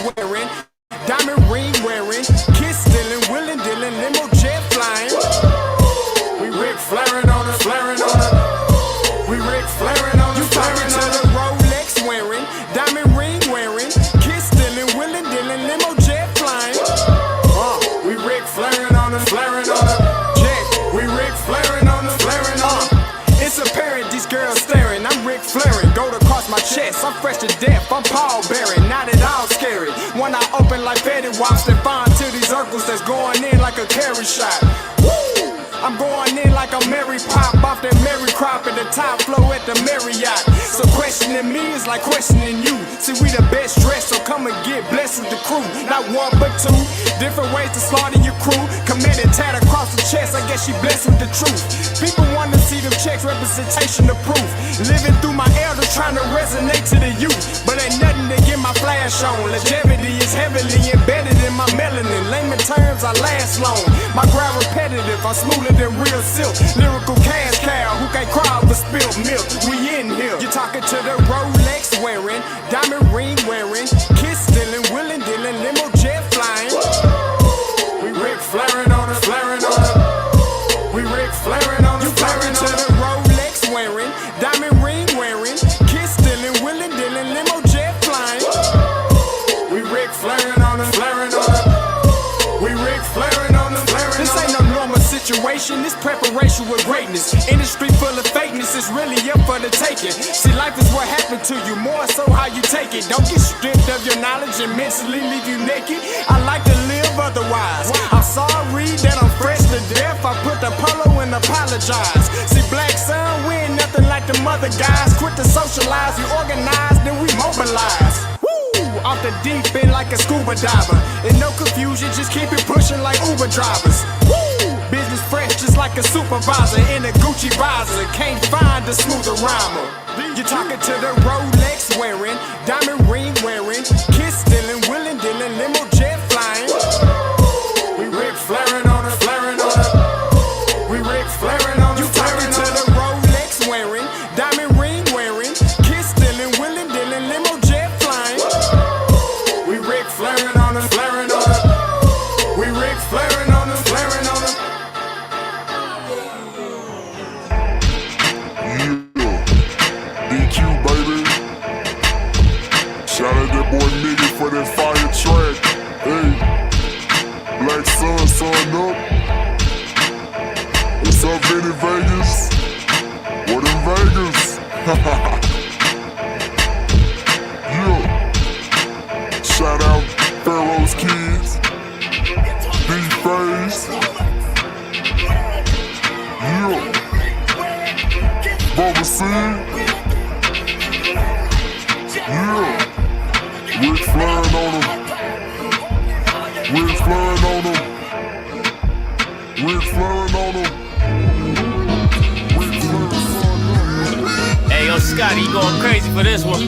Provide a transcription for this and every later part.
wearing, diamond ring wearing, kiss stealing, willing dealing, limo jet flying. We Ric Flairin' on us, flaring on us. We Ric Flairin' on us. You talking to the Rolex wearing, diamond ring wearing, kiss stealing, willing dealing, limo jet flying. We Ric Flairin' on us, flaring on us. Jet, we Ric Flairin' on us, flaring on us. It's apparent these girls staring. I'm Ric Flairin', gold across my chest. I'm fresh to death. I'm Paul Bearing, not at all scary. When I open like Betty Wops, then find to these circles that's going in like a carry shot. Woo! I'm going in like a Mary Pop off that Mary Crop at the top flow at the Marriott. So questioning me is like questioning you. See, we the best dressed, so come and get blessed with the crew. Not one but two, different ways to slaughter your crew. Committed tat across the chest, I guess she blessed with the truth. People want to see them checks, representation of proof. Living through my elders, trying to resonate to the youth. But ain't nothing to get my flash on. Longevity is heavily embedded in my melanin. Layman terms, I last long. My grind repetitive, I'm smoother than real silk. Lyrical cash cow who can't cry over spilled milk. We in here. You're talking to the Rolex wearing, diamond ring wearing, kiss stealing, willing dealing, limo jet flying. We Ric Flairin' on us, flaring on us. We Ric Flairin' on us. You talking to the Rolex wearing, diamond ring wearing, kiss stealing, willing dealing, limo jet flying. We Ric Flairin' on us, flaring on us. We Ric Flairin' on us, flaring on us. This ain't no normal situation, this preparation with greatness. Industry full of fakeness, it's really up for the taking. See, life is what happened to you, more so how you take it. Don't get stripped of your knowledge and mentally leave you naked. I like to live otherwise. I'm sorry that I'm fresh to death. I put the polo and apologize. See, black son, we ain't nothing like the mother guys. Quit to socialize, we organize, then we mobilize. Off the deep end like a scuba diver. And no confusion, just keep it pushing like Uber drivers. Woo! Business fresh just like a supervisor in a Gucci visor. Can't find a smoother rhymer. You're talking to the Rolex wearing, diamond ring wearing, kiss stealing, willing dealing, limo jet flying. We Ric Flairin' on us, flaring on us. We Ric Flairin' on us. You talking to the Rolex wearing, diamond ring wearing, kiss stealing, willing dealing, limo jet flying. We Ric Flairin' on us, flaring on us. We Ric Flairin' on us, flaring on us. DQ, baby. Shout out that boy Nigga for that fire track. Hey, Black Sun, sun up. What's up, Vinny Vegas? What in Vegas? Yeah. Shout out Pharaoh's Kids. D-Phase. Yeah. Bubba C. Yeah. Ric Flairin' on them. Ric Flairin' on them. Ric Flairin' on them. Ric Flairin' on them. Hey, yo, Scotty, you going crazy for this one.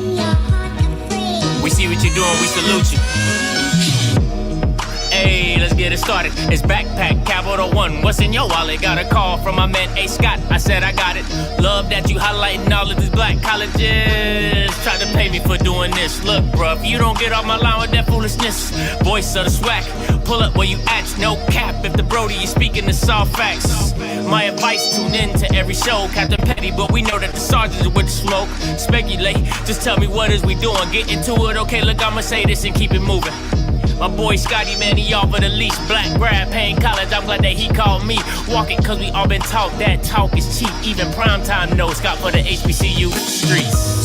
We see what you're doing, we salute you. Hey, let's get it started. It's Backpack Capital One. What's in your wallet? Got a call from my man A. Scott. I said I got it. Love that you highlighting all of these black colleges. Try to pay me for doing this. Look, bruh, if you don't get off my line with that foolishness, voice of the swag, pull up where you at. No cap. If the Brody is speaking the soft facts. My advice, tune in to every show. Captain Petty, but we know that the sergeants are with the smoke. Speculate, just tell me what is we doing. Get into it, okay? Look, I'ma say this and keep it moving. My boy Scotty, man, he offered a leash. Black grad, paying college, I'm glad that he called me. Walking cause we all been taught that talk is cheap. Even primetime knows Scott for the HBCU streets.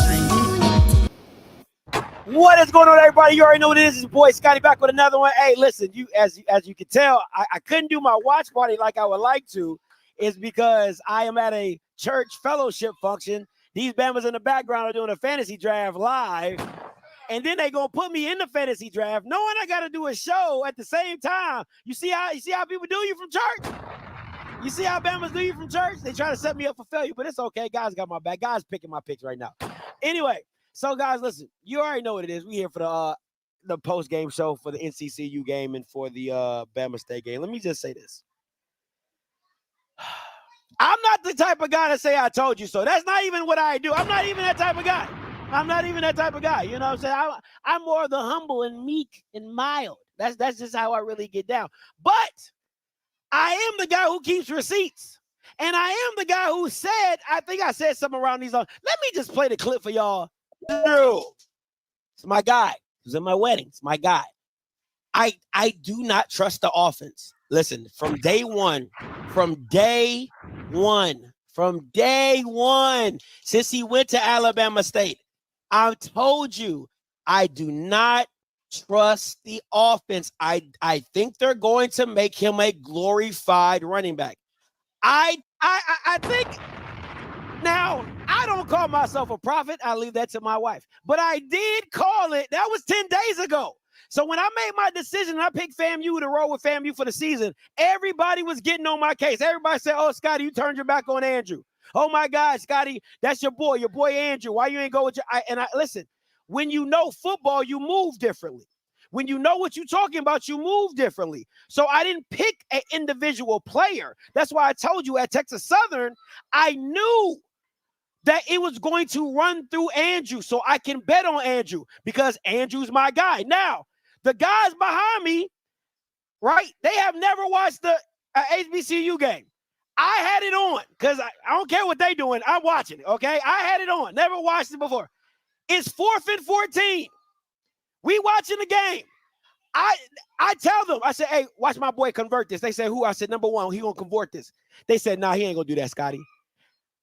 What is going on, everybody? You already know what it is. It's your boy Scotty back with another one. Hey, listen, you as you can tell, I couldn't do my watch party like I would like to. Is because I am at a church fellowship function. These Bamas in the background are doing a fantasy draft live. And then they gonna put me in the fantasy draft, knowing I gotta do a show at the same time. You see how people do you from church? You see how Bamas do you from church? They try to set me up for failure, but it's okay. Guys got my back. Guys picking my picks right now. Anyway, so guys, listen, you already know what it is. We here for the post-game show for the NCCU game and for the Bama State game. Let me just say this. I'm not the type of guy to say I told you so. That's not even what I do. I'm not even that type of guy. I'm not even that type of guy. You know what I'm saying? I'm more of the humble and meek and mild. That's just how I really get down. But I am the guy who keeps receipts. And I am the guy who said, I think I said something around these. Let me just play the clip for y'all. It's my guy. He was in my wedding. It's my guy. I do not trust the offense. Listen, from day one, since he went to Alabama State, I told you, I do not trust the offense. I think they're going to make him a glorified running back. I think now I don't call myself a prophet. I leave that to my wife, but I did call it. That was 10 days ago. So when I made my decision and I picked FAMU to roll with FAMU for the season, everybody was getting on my case. Everybody said, "Oh, Scotty, you turned your back on Andrew. Oh my God, Scotty, that's your boy Andrew. Why you ain't go with your?" Listen. When you know football, you move differently. When you know what you're talking about, you move differently. So I didn't pick an individual player. That's why I told you at Texas Southern, I knew that it was going to run through Andrew. So I can bet on Andrew because Andrew's my guy. Now, the guys behind me, right, they have never watched the HBCU game. I had it on because I don't care what they're doing. I'm watching it, okay? I had it on. Never watched it before. It's 4th and 14. We watching the game. I tell them, I said, "Hey, watch my boy convert this." They said, "Who?" I said, "Number 1, he gonna convert this." They said, "Nah, he ain't gonna do that, Scotty."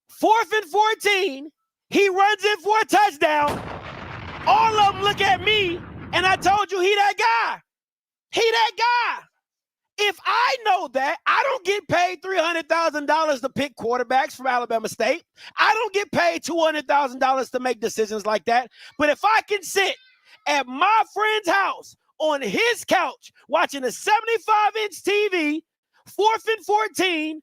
4th and 14, he runs in for a touchdown. All of them look at me, and I told you he that guy. He that guy. If I know that, I don't get paid $300,000 to pick quarterbacks from Alabama State. I don't get paid $200,000 to make decisions like that. But if I can sit at my friend's house on his couch watching a 75-inch TV, 4th and 14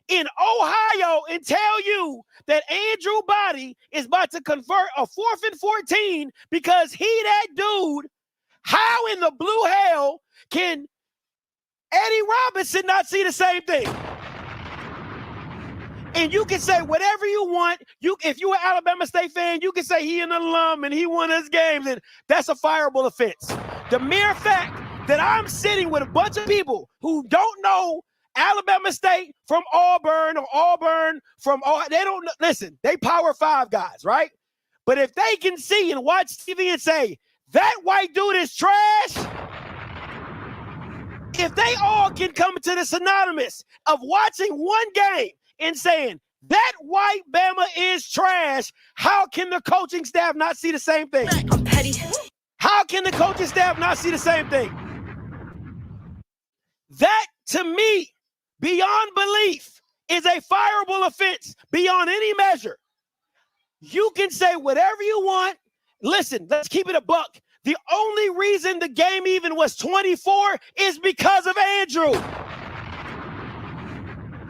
in Ohio, and tell you that Andrew Body is about to convert a 4th and 14 because he that dude, how in the blue hell can Eddie Robinson not see the same thing? And you can say whatever you want. If you're an Alabama State fan, you can say he an alum and he won his games, and that's a fireable offense. The mere fact that I'm sitting with a bunch of people who don't know Alabama State from Auburn or Auburn from they don't listen. They Power 5 guys, right? But if they can see and watch TV and say that white dude is trash. If they all can come to the synonymous of watching one game and saying that white Bama is trash, how can the coaching staff not see the same thing? I'm petty. How can the coaching staff not see the same thing? That, to me, beyond belief, is a fireable offense beyond any measure. You can say whatever you want. Listen, let's keep it a buck. The only reason the game even was 24 is because of Andrew.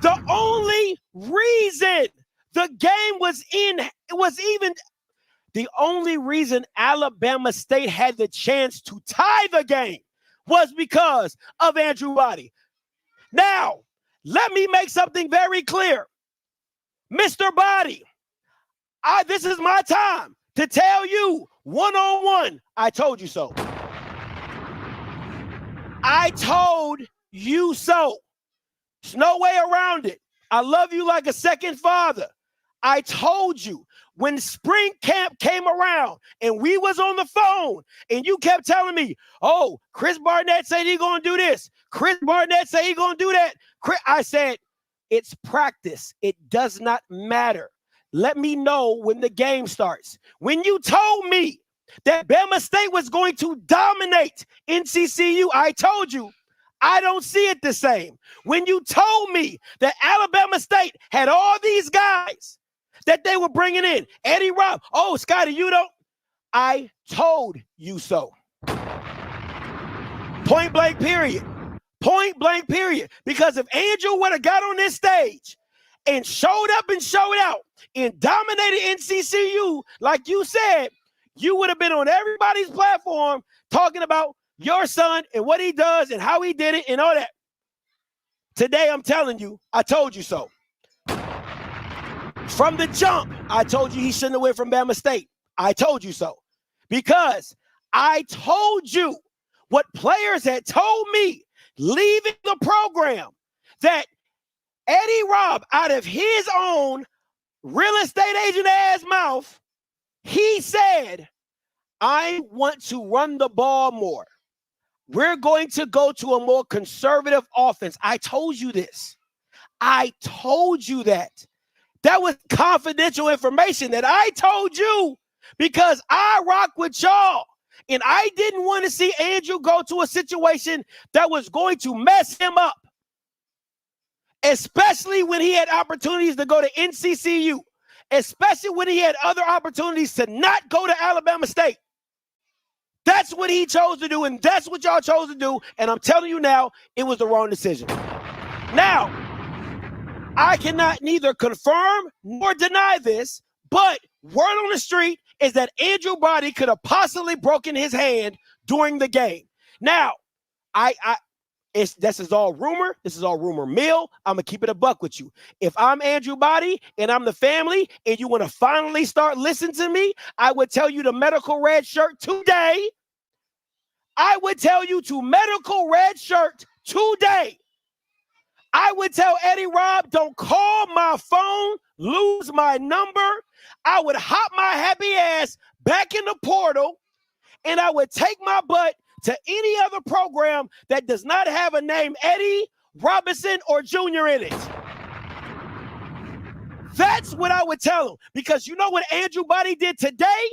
The only reason the game was the only reason Alabama State had the chance to tie the game was because of Andrew Body. Now, let me make something very clear. Mr. Body, this is my time to tell you one-on-one, I told you so. I told you so. There's no way around it. I love you like a second father. I told you when spring camp came around and we was on the phone and you kept telling me, "Oh, Chris Barnett said he gonna do this. Chris Barnett said he gonna do that." I said, it's practice. It does not matter. Let me know when the game starts. When you told me that Bama State was going to dominate NCCU, I told you I don't see it the same. When you told me that Alabama State had all these guys that they were bringing in, Eddie Rob, "Oh, Scotty, you don't." I told you so. Point blank period. Point blank period. Because if Andrew would have got on this stage and showed up and showed out and dominated NCCU, like you said, you would have been on everybody's platform talking about your son and what he does and how he did it and all that. Today, I'm telling you, I told you so. From the jump, I told you he shouldn't have went from Bama State. I told you so. Because I told you what players had told me leaving the program, that Eddie Robb, out of his own real estate agent ass mouth, he said, I want to run the ball more. We're going to go to a more conservative offense. I told you this. I told you that. That was confidential information that I told you because I rock with y'all. And I didn't want to see Andrew go to a situation that was going to mess him up, especially when he had opportunities to go to NCCU, especially when he had other opportunities to not go to Alabama State. That's what he chose to do, and that's what y'all chose to do. And I'm telling you now, it was the wrong decision. Now, I cannot neither confirm nor deny this, but word on the street is that Andrew Body could have possibly broken his hand during the game. Now, this is all rumor. This is all rumor mill. I'm going to keep it a buck with you. If I'm Andrew Body and I'm the family and you want to finally start listening to me, I would tell you to medical red shirt today. I would tell you to medical red shirt today. I would tell Eddie Robb, don't call my phone, lose my number. I would hop my happy ass back in the portal, and I would take my butt to any other program that does not have a name Eddie, Robinson, or Junior in it. That's what I would tell him. Because you know what Andrew Body did today?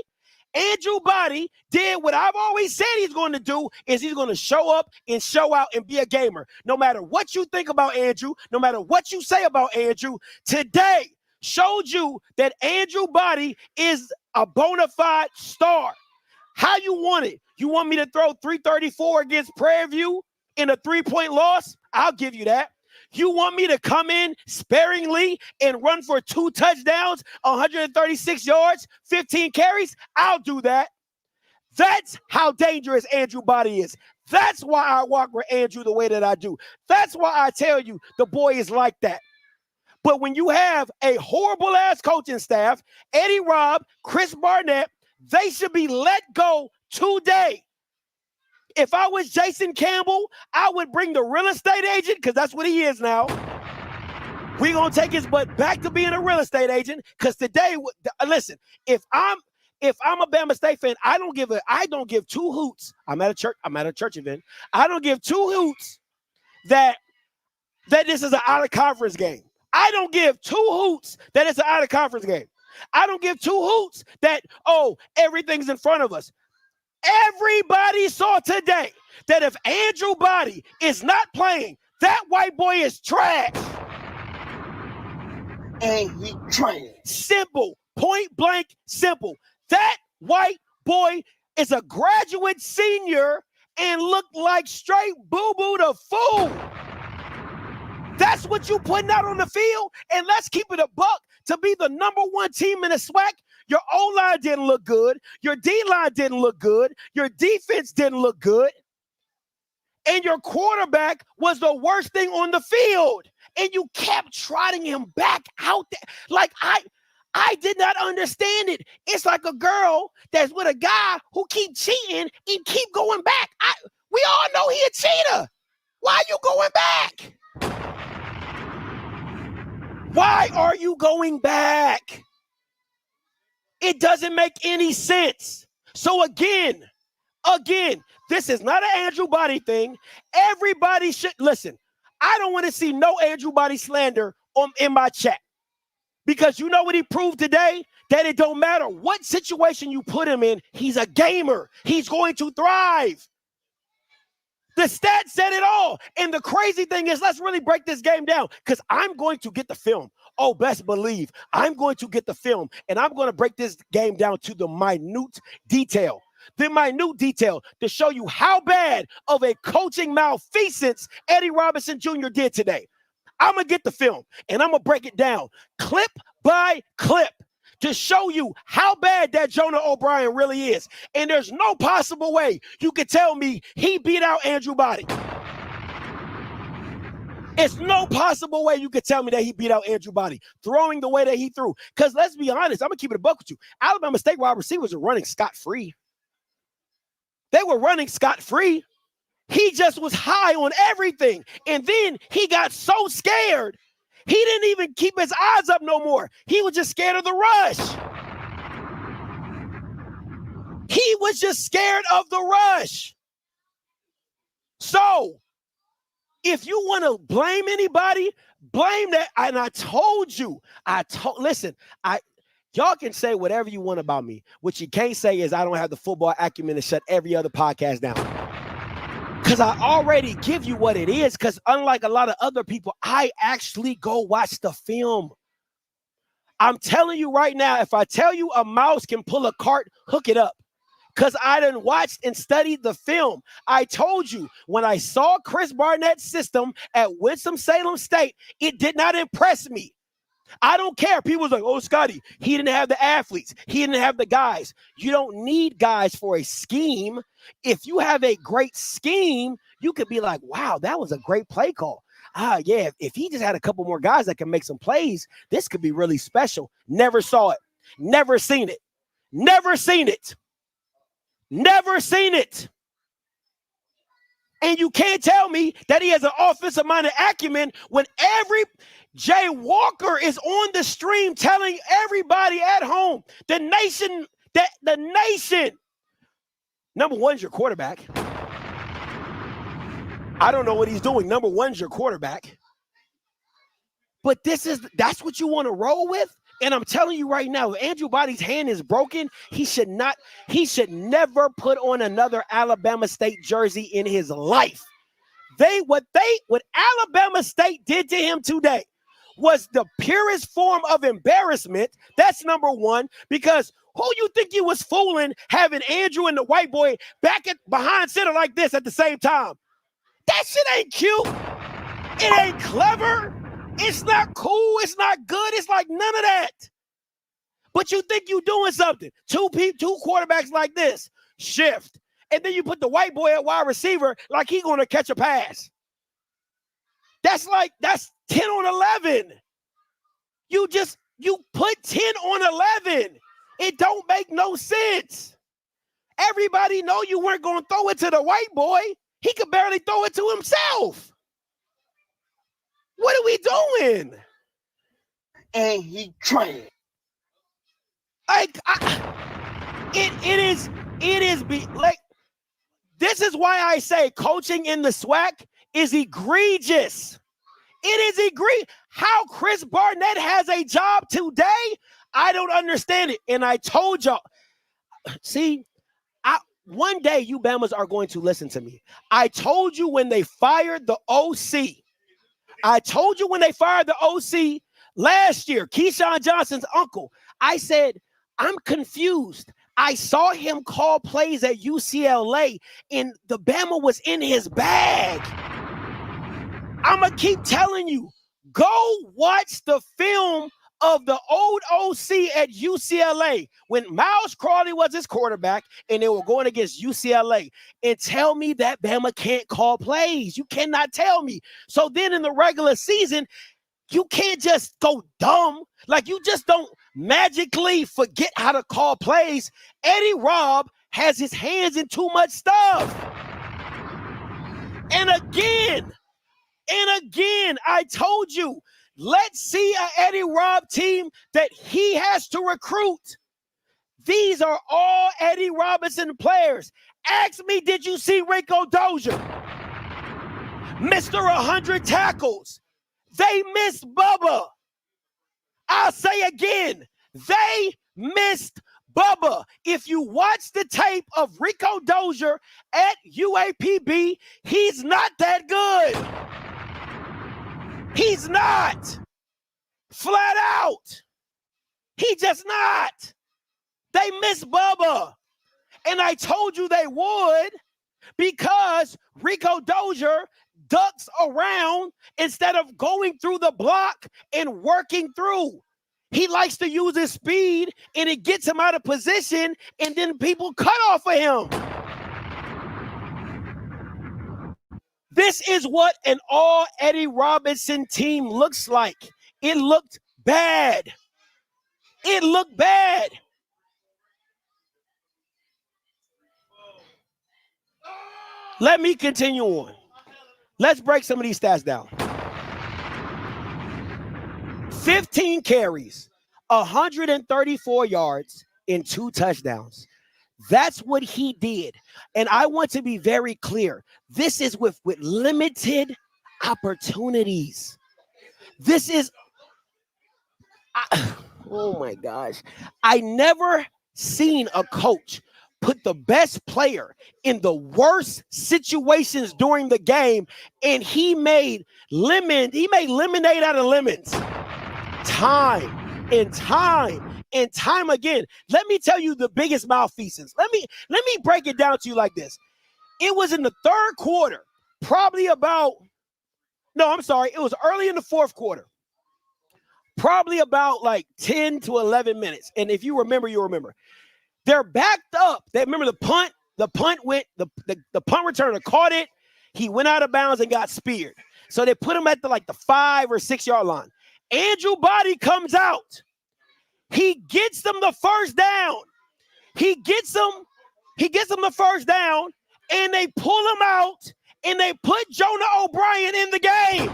Andrew Body did what I've always said he's going to do, is he's going to show up and show out and be a gamer. No matter what you think about Andrew, no matter what you say about Andrew, today showed you that Andrew Body is a bona fide star. How you want it? You want me to throw 334 against Prairie View in a 3-point loss? I'll give you that. You want me to come in sparingly and run for 2 touchdowns, 136 yards, 15 carries? I'll do that. That's how dangerous Andrew Body is. That's why I walk with Andrew the way that I do. That's why I tell you the boy is like that. But when you have a horrible-ass coaching staff, Eddie Robb, Chris Barnett, they should be let go today. If I was Jason Campbell, I would bring the real estate agent, because that's what he is now. We're going to take his butt back to being a real estate agent, because today, listen, if I'm a Bama State fan, I don't give 2 hoots. I'm at a church event. I don't give 2 hoots that this is an out-of-conference game. I don't give 2 hoots that it's an out-of-conference game. I don't give 2 hoots that, everything's in front of us. Everybody saw today that if Andrew Body is not playing, that white boy is trash. And he trash. Simple. Point blank simple. That white boy is a graduate senior and looked like straight boo-boo the fool. That's what you putting out on the field. And let's keep it a buck. To be the number 1 team in the SWAC, your O-line didn't look good. Your D-line didn't look good. Your defense didn't look good. And your quarterback was the worst thing on the field. And you kept trotting him back out there. Like, I did not understand it. It's like a girl that's with a guy who keep cheating and keep going back. We all know he a cheater. Why are you going back? Why are you going back? It doesn't make any sense. So again, this is not an Andrew Body thing. Everybody should listen. I don't want to see no Andrew Body slander in my chat, because you know what he proved today? That it don't matter what situation you put him in, he's a gamer. He's going to thrive. The stats said it all. And the crazy thing is, let's really break this game down, because I'm going to get the film. Oh, best believe I'm going to get the film, and I'm going to break this game down to the minute detail. The minute detail to show you how bad of a coaching malfeasance Eddie Robinson Jr. did today. I'm going to get the film, and I'm going to break it down clip by clip to show you how bad that Jonah O'Brien really is. And there's no possible way you could tell me he beat out Andrew Body. It's no possible way you could tell me that he beat out Andrew Body throwing the way that he threw. Because let's be honest, I'm going to keep it a buck with you. Alabama State wide receivers are running scot-free. They were running scot-free. He just was high on everything. And then he got so scared, he didn't even keep his eyes up no more. He was just scared of the rush. He was just scared of the rush. So, if you want to blame anybody, blame that. And I told you, listen, y'all can say whatever you want about me. What you can't say is I don't have the football acumen to shut every other podcast down. Because I already give you what it is. Because unlike a lot of other people, I actually go watch the film. I'm telling you right now, if I tell you a mouse can pull a cart, hook it up. Because I done watched and studied the film. I told you, when I saw Chris Barnett's system at Winston-Salem State, it did not impress me. I don't care. People was like, oh, Scotty, he didn't have the athletes. He didn't have the guys. You don't need guys for a scheme. If you have a great scheme, you could be like, wow, that was a great play call. Yeah, if he just had a couple more guys that can make some plays, this could be really special. Never saw it. Never seen it. Never seen it. Never seen it. And you can't tell me that he has an offensive-minded acumen when Jay Walker is on the stream telling everybody at home, the nation, number one is your quarterback. I don't know what he's doing. Number one's your quarterback. But that's what you want to roll with? And I'm telling you right now, if Andrew Body's hand is broken, he should never put on another Alabama State jersey in his life. What Alabama State did to him today was the purest form of embarrassment. That's number one, because who you think you was fooling having Andrew and the white boy behind center like this at the same time? That shit ain't cute. It ain't clever. It's not cool. It's not good. It's like none of that. But you think you doing something. Two quarterbacks like this. Shift. And then you put the white boy at wide receiver like he going to catch a pass. That's 10 on 11. You put 10 on 11. It don't make no sense. Everybody know you weren't going to throw it to the white boy. He could barely throw it to himself. What are we doing? And he tried. This is why I say coaching in the SWAC is egregious. It is egregious. How Chris Barnett has a job today, I don't understand it. And I told y'all, one day you Bamas are going to listen to me. I told you when they fired the OC. Last year, Keyshawn Johnson's uncle, I said, I'm confused. I saw him call plays at UCLA, and the Bama was in his bag. I'm going to keep telling you, go watch the film of the old OC at UCLA when Miles Crawley was his quarterback and they were going against UCLA, and tell me that Bama can't call plays. You cannot tell me. So then in the regular season, you can't just go dumb. Like, you just don't magically forget how to call plays. Eddie Robb has his hands in too much stuff. And again, I told you, let's see an Eddie Robb team that he has to recruit. These are all Eddie Robinson players. Ask me, did you see Rico Dozier? Mr. 100 tackles. They missed Bubba. I'll say again, they missed Bubba. If you watch the tape of Rico Dozier at UAPB, he's not that good. He's not. Flat out. He just not. They miss Bubba. And I told you they would, because Rico Dozier ducks around instead of going through the block and working through. He likes to use his speed, and it gets him out of position, and then people cut off of him. This is what an all Eddie Robinson team looks like. It looked bad. It looked bad. Let me continue on. Let's break some of these stats down. 15 carries, 134 yards, and 2 touchdowns. That's what he did. And I want to be very clear. This is with limited opportunities. This is, oh my gosh. I never seen a coach put the best player in the worst situations during the game, and he made lemonade out of lemons. Time and time again. Let me tell you the biggest malfeasance. Let me break it down to you like this. It was in the third quarter, it was early in the fourth quarter. Probably about like 10 to 11 minutes. And if you remember, you remember. They're backed up. They remember the punt. The punt returner caught it. He went out of bounds and got speared. So they put him at the 5 or 6 yard line. Andrew Body comes out. He gets them the first down. He gets them the first down, and they pull him out, and they put Jonah O'Brien in the game.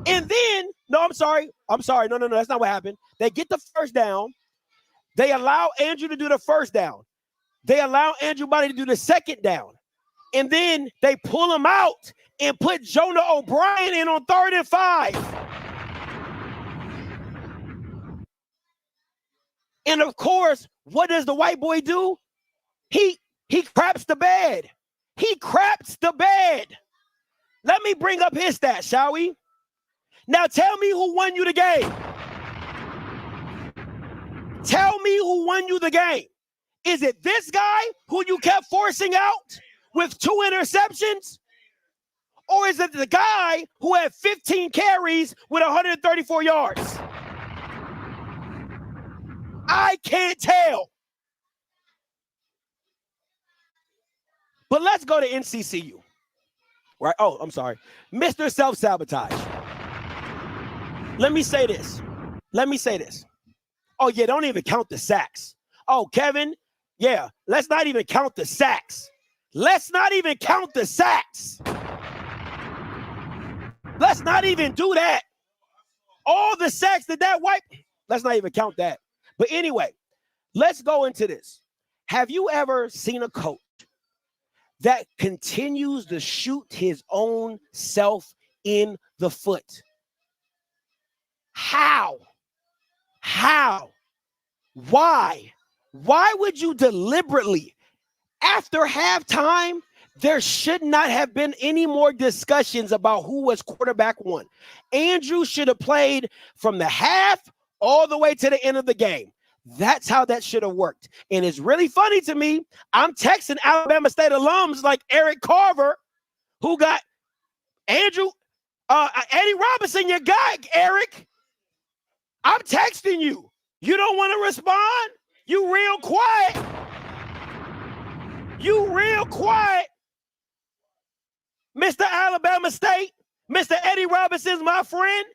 And then, no, I'm sorry. No, that's not what happened. They get the first down. They allow Andrew to do the first down. They allow Andrew Body to do the second down. And then they pull him out and put Jonah O'Brien in on 3rd and 5. And of course, what does the white boy do? He craps the bed. He craps the bed. Let me bring up his stats, shall we? Now tell me who won you the game. Tell me who won you the game. Is it this guy who you kept forcing out with 2 interceptions? Or is it the guy who had 15 carries with 134 yards? I can't tell. But let's go to NCCU. Right? Oh, I'm sorry. Mr. Self-Sabotage. Let me say this. Oh, yeah, don't even count the sacks. Oh, Kevin, yeah, let's not even count the sacks. Let's not even count the sacks. Let's not even do that. All the sacks that white, let's not even count that. But anyway, let's go into this. Have you ever seen a coach that continues to shoot his own self in the foot? How? Why? Why would you deliberately, after halftime, there should not have been any more discussions about who was quarterback one. Andrew should have played from the half all the way to the end of the game. That's how that should have worked. And it's really funny to me. I'm texting Alabama State alums like Eric Carver, who got Eddie Robinson, your guy, Eric. I'm texting you. You don't want to respond? You real quiet. Mr. Alabama State, Mr. Eddie Robinson's my friend.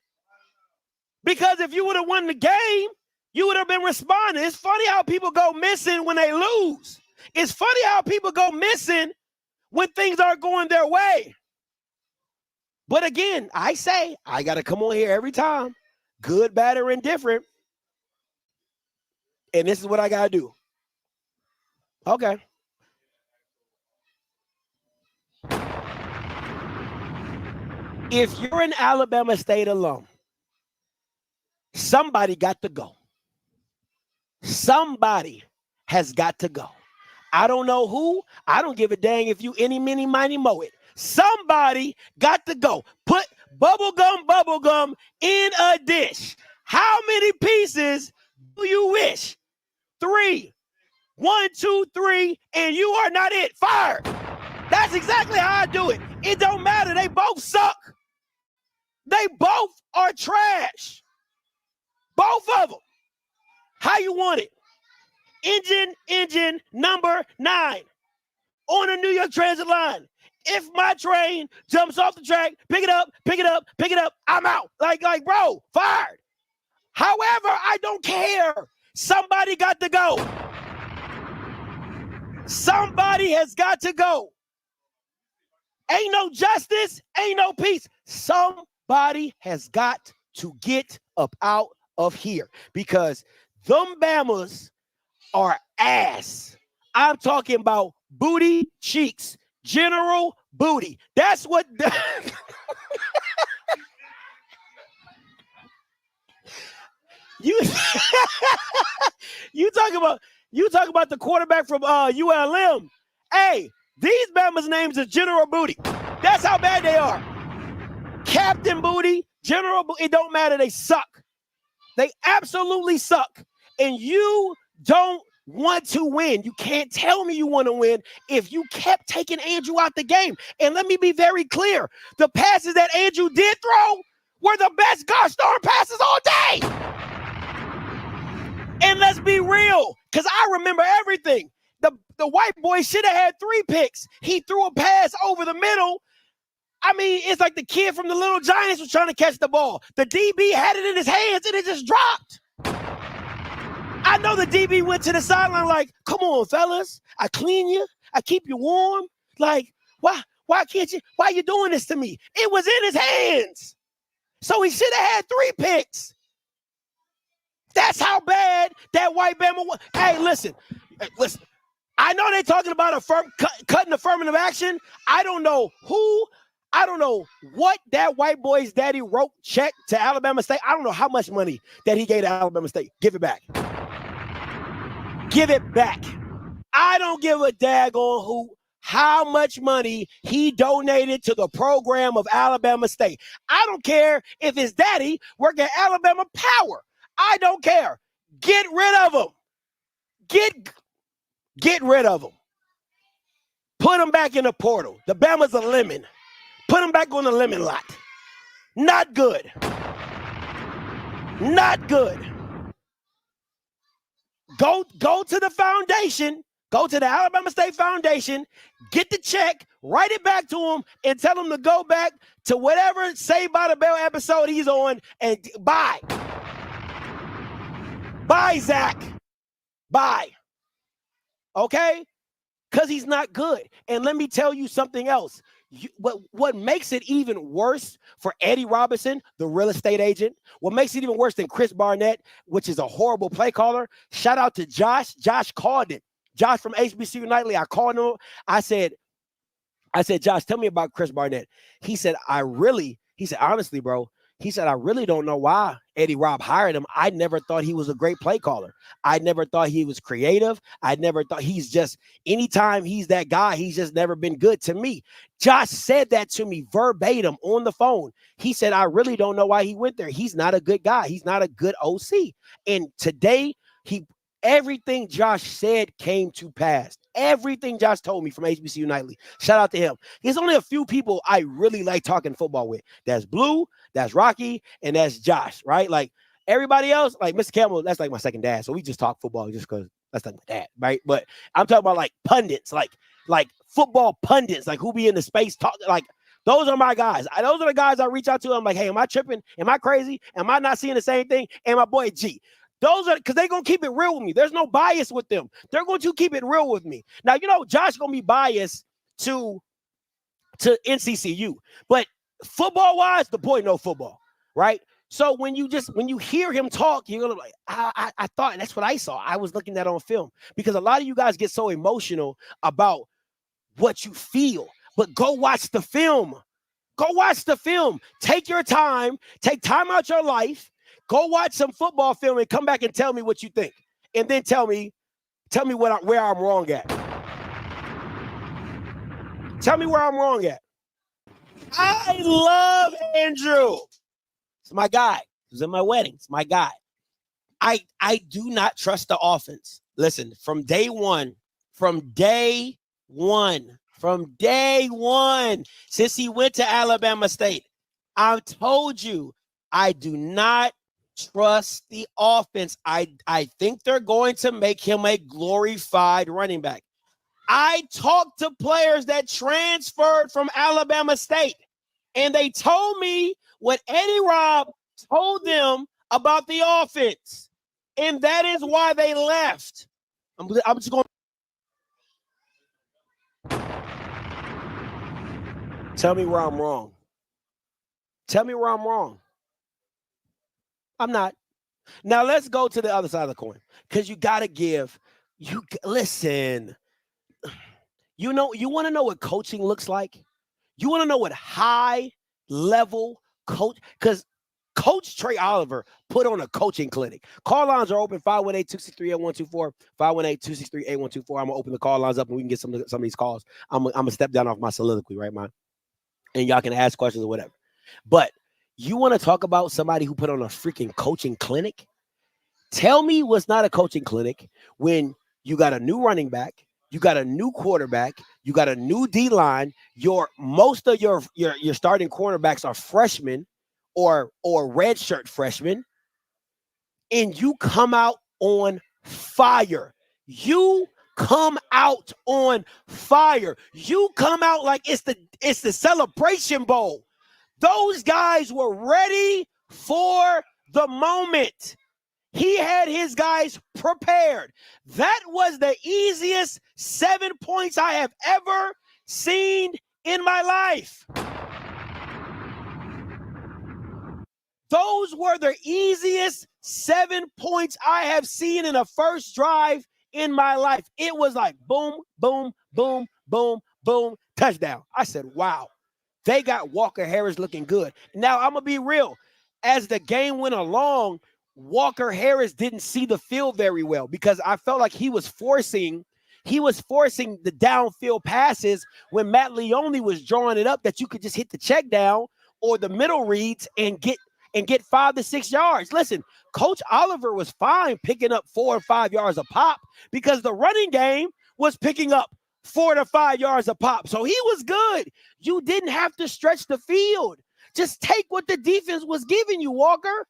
Because if you would have won the game, you would have been responding. It's funny how people go missing when they lose. It's funny how people go missing when things aren't going their way. But again, I say, I got to come on here every time. Good, bad, or indifferent. And this is what I got to do. Okay. If you're an Alabama State alum, somebody got to go. Somebody has got to go. I don't know who. I don't give a dang if you any, mini, miny, mow it. Somebody got to go. Put bubblegum in a dish. How many pieces do you wish? 3. 1, 2, 3, and you are not it. Fired. That's exactly how I do it. It don't matter. They both suck. They both are trash. Both of them. How you want it? Engine number 9. on a New York Transit line. If my train jumps off the track, pick it up, I'm out. Like, bro, fired. However, I don't care. Somebody got to go. Somebody has got to go. Ain't no justice, ain't no peace. Somebody has got to get up out of here because them Bamas are ass. I'm talking about booty cheeks, general booty. That's what you talk about the quarterback from ULM. Hey, these Bama's names is General Booty. That's how bad they are. Captain Booty, General Booty, it don't matter. They suck. They absolutely suck. And you don't want to win. You can't tell me you want to win if you kept taking Andrew out the game. And let me be very clear. The passes that Andrew did throw were the best gosh darn passes all day. And let's be real, because I remember everything. The white boy should have had 3 picks. He threw a pass over the middle. I mean, it's like the kid from the Little Giants was trying to catch the ball. The DB had it in his hands and it just dropped. I know the DB went to the sideline like, come on, fellas. I clean you. I keep you warm. Like, why can't you? Why are you doing this to me? It was in his hands. So he should have had 3 picks. That's how bad that white Bama was. Hey, listen. I know they're talking about cutting affirmative action. I don't know what that white boy's daddy wrote check to Alabama State. I don't know how much money that he gave to Alabama State. Give it back. Give it back. I don't give a daggone how much money he donated to the program of Alabama State. I don't care if his daddy worked at Alabama Power. I don't care. Get rid of him. Get rid of him. Put him back in the portal. The Bama's a lemon. Put him back on the lemon lot. Not good. Not good. Go to the foundation. Go to the Alabama State Foundation. Get the check. Write it back to him and tell him to go back to whatever Saved by the Bell episode he's on and bye. Bye, Zach. Bye. Okay? Because he's not good. And let me tell you something else. What makes it even worse for Eddie Robinson, the real estate agent, what makes it even worse than Chris Barnett, which is a horrible play caller, shout out to Josh. Josh called it. Josh from HBCU Nightly, I called him. I said, Josh, tell me about Chris Barnett. He said, honestly, bro, he said, I really don't know why Eddie Rob hired him. I never thought he was a great play caller. I never thought he was creative. I never thought anytime he's that guy, he's just never been good to me. Josh said that to me verbatim on the phone. He said, I really don't know why he went there. He's not a good guy. He's not a good OC. And today, everything Josh said came to pass. Everything Josh told me from HBCU Nightly. Shout out to him. There's only a few people I really like talking football with. That's Blue, that's Rocky, and that's Josh, right? Like everybody else, like Mr. Campbell, that's like my second dad. So we just talk football just because that's like my dad, right? But I'm talking about like pundits, like football pundits, like who be in the space talking, like those are my guys. Those are the guys I reach out to. I'm like, hey, am I tripping? Am I crazy? Am I not seeing the same thing? And my boy G. Those are because they're going to keep it real with me. There's no bias with them. They're going to keep it real with me. Now, Josh going to be biased to NCCU. But football-wise, the boy know football, right? So when you hear him talk, you're going to be like, I thought, and that's what I saw. I was looking at on film. Because a lot of you guys get so emotional about what you feel. But go watch the film. Go watch the film. Take your time. Take time out your life. Go watch some football film and come back and tell me what you think. And then tell me where I'm wrong at. Tell me where I'm wrong at. I love Andrew. It's my guy. He was in my wedding. It's my guy. I do not trust the offense. Listen, from day one, since he went to Alabama State, I've told you, I do not trust the offense. I think they're going to make him a glorified running back. I talked to players that transferred from Alabama State, and they told me what Eddie Robb told them about the offense, and that is why they left. I'm just going to tell me where I'm wrong. Tell me where I'm wrong. I'm not. Now let's go to the other side of the coin, because you got to give. Listen. You want to know what coaching looks like? You want to know what high level coach, because Coach Trey Oliver put on a coaching clinic. Call lines are open, 518-263-8124, 518-263-8124. I'm going to open the call lines up and we can get some of these calls. I'm going to step down off my soliloquy, right, man? And y'all can ask questions or whatever. But you want to talk about somebody who put on a freaking coaching clinic? Tell me what's not a coaching clinic when you got a new running back, you got a new quarterback, you got a new D-line, most of your starting cornerbacks are freshmen or redshirt freshmen, and you come out on fire. You come out on fire. You come out like it's the Celebration Bowl. Those guys were ready for the moment. He had his guys prepared. That was the easiest 7 points I have ever seen in my life. Those were the easiest 7 points I have seen in a first drive in my life. It was like boom, boom, boom, boom, boom, touchdown. I said, wow, they got Walker Harris looking good. Now, I'm going to be real. As the game went along, Walker Harris didn't see the field very well because I felt like he was forcing the downfield passes when Matt Leone was drawing it up that you could just hit the check down or the middle reads and get 5 to 6 yards. Listen, Coach Oliver was fine picking up 4 or 5 yards a pop because the running game was picking up 4 to 5 yards a pop. So he was good. You didn't have to stretch the field. Just take what the defense was giving you, Walker.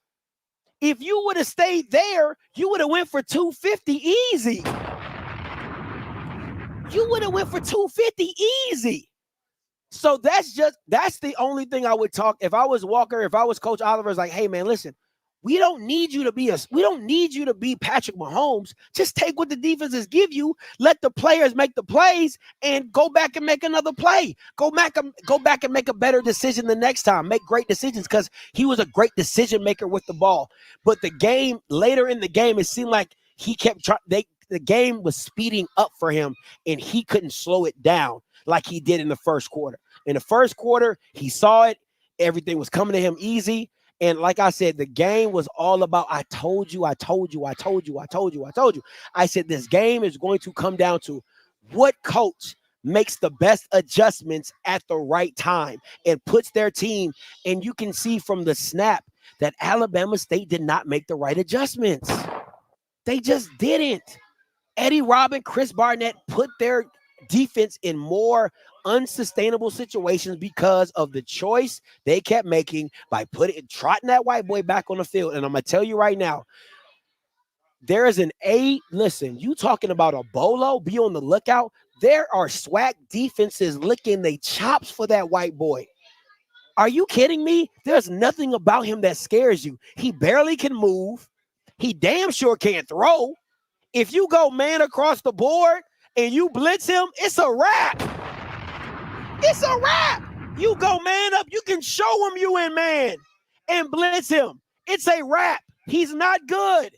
If you would have stayed there, you would have went for 250 easy. You would have went for 250 easy. So that's the only thing I would talk. If I was Walker, if I was Coach Oliver, it's like, hey man, listen, we don't need you to be Patrick Mahomes. Just take what the defenses give you, let the players make the plays, and go back and make another play. Go back and make a better decision the next time. Make great decisions, because he was a great decision maker with the ball. But later in the game, it seemed like he kept trying. The game was speeding up for him, and he couldn't slow it down like he did in the first quarter. In the first quarter, he saw it. Everything was coming to him easy. And like I said, the game was all about, I told you. I said, this game is going to come down to what coach makes the best adjustments at the right time and puts their team. And you can see from the snap that Alabama State did not make the right adjustments. They just didn't. Eddie Robb and Chris Barnett put their defense in more unsustainable situations because of the choice they kept making by trotting that white boy back on the field. And I'm going to tell you right now, there is listen, you talking about a bolo, be on the lookout. There are SWAC defenses licking their chops for that white boy. Are you kidding me? There's nothing about him that scares you. He barely can move. He damn sure can't throw. If you go man across the board and you blitz him, it's a wrap. It's a wrap. You go man up, you can show him you in man and blitz him. It's a wrap. He's not good.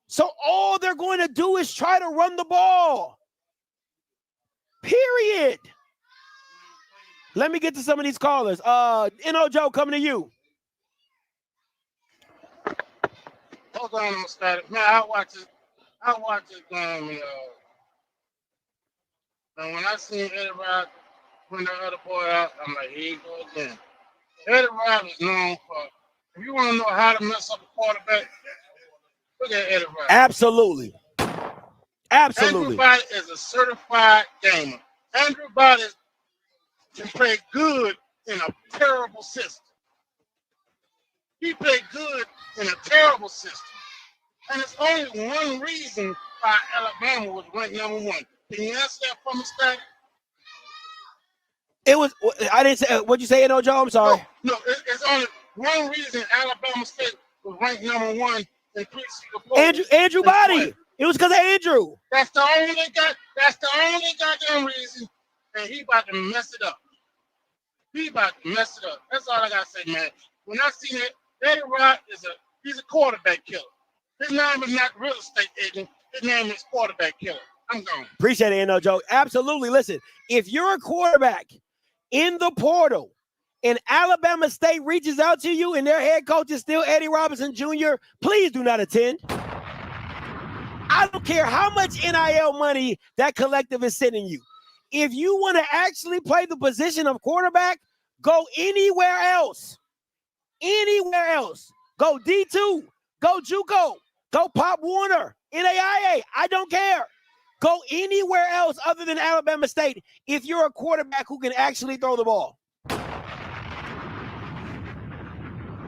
So all they're going to do is try to run the ball. Period. Let me get to some of these callers. N.O. Joe, coming to you. Hold on, I'm started. Man, I watch this game, and when I seen Eddie Robb bring the other boy out, I'm like, here you go again. Eddie Robb is known for, if you want to know how to mess up a quarterback, look at Eddie Robb. Absolutely. Andrew Body is a certified gamer. Andrew Body can play good in a terrible system. He played good in a terrible system. And it's only one reason why Alabama was ranked number 1. Can you answer that for me, Scotty? It was. I didn't say. What'd you say, Joe? I'm sorry. No, it's only one reason Alabama State was ranked number 1 in preseason. Andrew Body. It was because of Andrew. That's the only goddamn reason, and he about to mess it up. That's all I gotta say, man. When I see that, Eddie Rock he's a quarterback killer. His name is not real estate agent. His name is quarterback killer. I'm gone. Appreciate it, Joe. Absolutely. Listen, if you're a quarterback in the portal and Alabama State reaches out to you and their head coach is still Eddie Robinson Jr., please do not attend. I don't care how much NIL money that collective is sending you. If you want to actually play the position of quarterback, go anywhere else. Anywhere else. Go D2. Go JUCO. Go Pop Warner. NAIA. I don't care. Go anywhere else other than Alabama State if you're a quarterback who can actually throw the ball.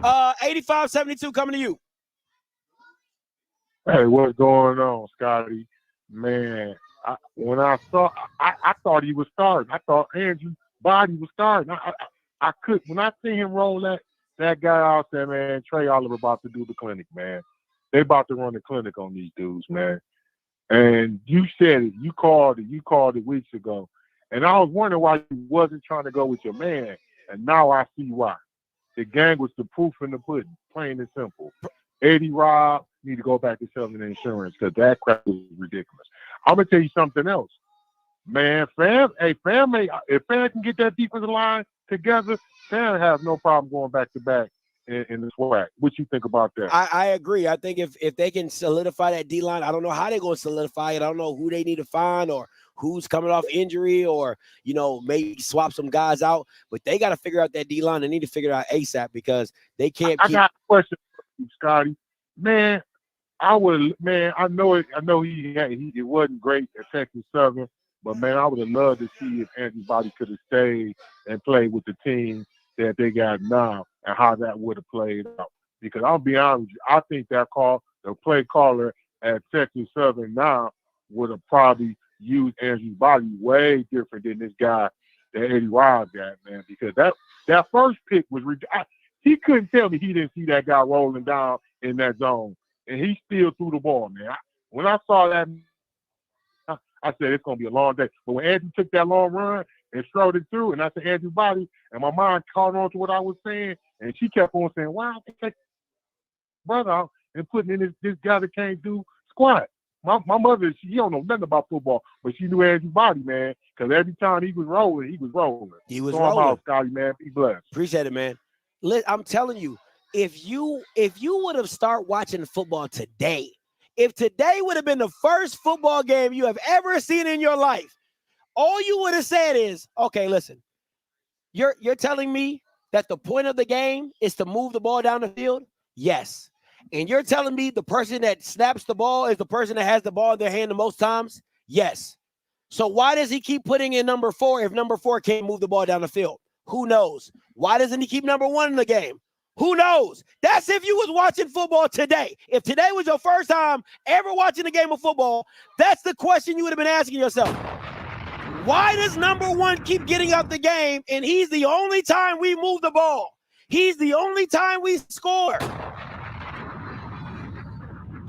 85-72 coming to you. Hey, what's going on, Scotty? Man, when I thought he was starting. I thought Andrew Body was starting. I could when I see him roll that guy out there, man. Trey Oliver about to do the clinic, man. They about to run the clinic on these dudes, man. And you said it. You called it weeks ago. And I was wondering why you wasn't trying to go with your man. And now I see why. The gang was the proof in the pudding, plain and simple. Eddie Rob need to go back to selling insurance because that crap is ridiculous. I'm gonna tell you something else, man. If Fam can get that defensive line together, Fam has no problem going back to back in the SWAC. What you think about that? I agree. I think if they can solidify that D line, I don't know how they're going to solidify it. I don't know who they need to find or who's coming off injury or, maybe swap some guys out. But they got to figure out that D line. They need to figure it out ASAP because they can't. I got a question for you, Scotty. Man, I know it wasn't great at Texas Southern, but man, I would have loved to see if anybody could have stayed and played with the team that they got now and how that would have played out. Because I'll be honest with you, I think the play caller at Texas Southern now would have probably used Andrew's body way different than this guy that Eddie Rob got, man. Because that first pick was he couldn't tell me he didn't see that guy rolling down in that zone, and he still threw the ball, man. When I saw that, I said it's gonna be a long day. But when Andrew took that long run and strode it through, and I said Andrew's body, and my mind caught on to what I was saying, and she kept on saying, "Wow, take brother out and putting in this guy that can't do squat." My mother, she don't know nothing about football, but she knew Andrew's body, man, because every time he was rolling. He was so rolling. I'm out, Scotty, man. Be blessed. Appreciate it, man. I'm telling you, if you would have started watching football today, if today would have been the first football game you have ever seen in your life, all you would have said is, okay, listen, you're telling me that the point of the game is to move the ball down the field? Yes. And you're telling me the person that snaps the ball is the person that has the ball in their hand the most times? Yes. So why does he keep putting in number 4 if number 4 can't move the ball down the field? Who knows? Why doesn't he keep number 1 in the game? Who knows? That's if you was watching football today. If today was your first time ever watching a game of football, that's the question you would have been asking yourself. Why does number 1 keep getting out the game and he's the only time we move the ball? He's the only time we score.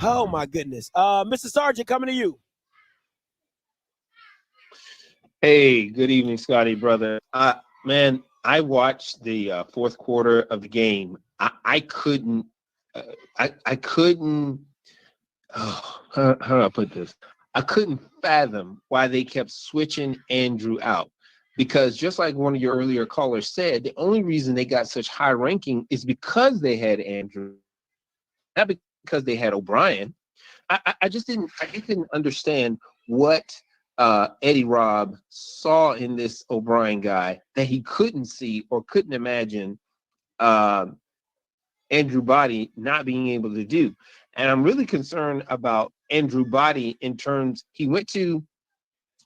Oh, my goodness. Mr. Sargent, coming to you. Hey, good evening, Scotty, brother. Man, I watched the fourth quarter of the game. I couldn't, how do I put this? I couldn't fathom why they kept switching Andrew out. Because just like one of your earlier callers said, the only reason they got such high ranking is because they had Andrew, not because they had O'Brien. I just didn't understand what Eddie Rob saw in this O'Brien guy that he couldn't see or couldn't imagine Andrew Body not being able to do. And I'm really concerned about Andrew Body in terms, he went to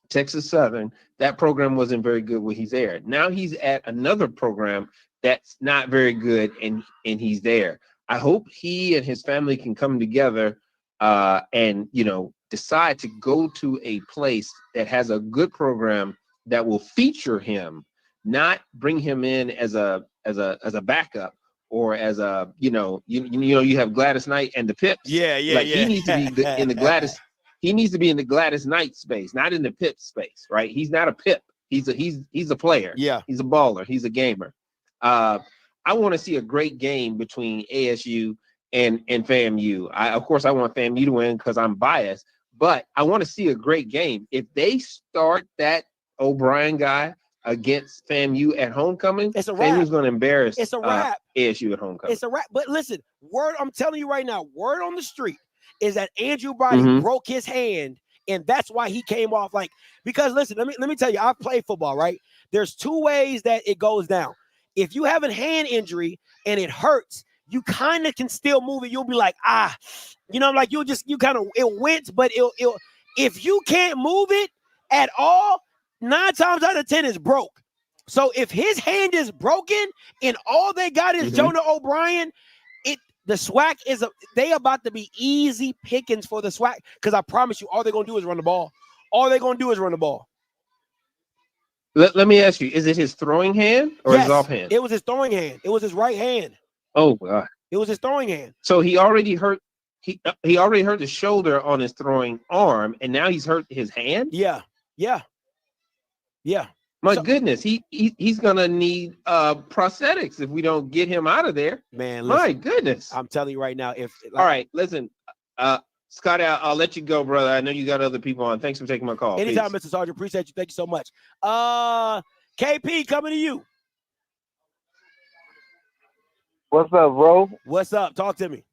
Texas Southern. That program wasn't very good when he's there. Now he's at another program that's not very good, and he's there. I hope he and his family can come together and decide to go to a place that has a good program that will feature him, not bring him in as a backup or as a you have Gladys Knight and the Pips. He needs to be in the Gladys. He needs to be in the Gladys Knight space, not in the Pip space, right? He's not a Pip. He's a player. Yeah, he's a baller. He's a gamer. I want to see a great game between ASU and FAMU. Of course, I want FAMU to win because I'm biased, but I want to see a great game. If they start that O'Brien guy against FAMU at homecoming, it's a wrap. FAMU's going to embarrass it's a wrap. ASU at homecoming. It's a wrap. But listen, I'm telling you right now, word on the street is that Andrew Body broke his hand, and that's why he came off because listen, let me tell you, I've played football, right? There's two ways that it goes down. If you have a hand injury and it hurts, you kind of can still move it. You'll be like, you kind of, it went, but if you can't move it at all, 9 times out of 10 is broke. So if his hand is broken and all they got is Jonah O'Brien, the SWAC they about to be easy pickings for the SWAC, because I promise you, all they're gonna do is run the ball. All they're gonna do is run the ball. Let me ask you: is it his throwing hand or his offhand? It was his throwing hand. It was his right hand. Oh God! It was his throwing hand. So he already hurt. He already hurt the shoulder on his throwing arm, and now he's hurt his hand. Yeah. My goodness, he's gonna need prosthetics if we don't get him out of there. Man, listen, my goodness. I'm telling you right now. All right, listen, Scotty, I'll let you go, brother. I know you got other people on. Thanks for taking my call. Anytime, Peace. Mr. Sergeant. Appreciate you. Thank you so much. KP, coming to you. What's up, bro? What's up? Talk to me.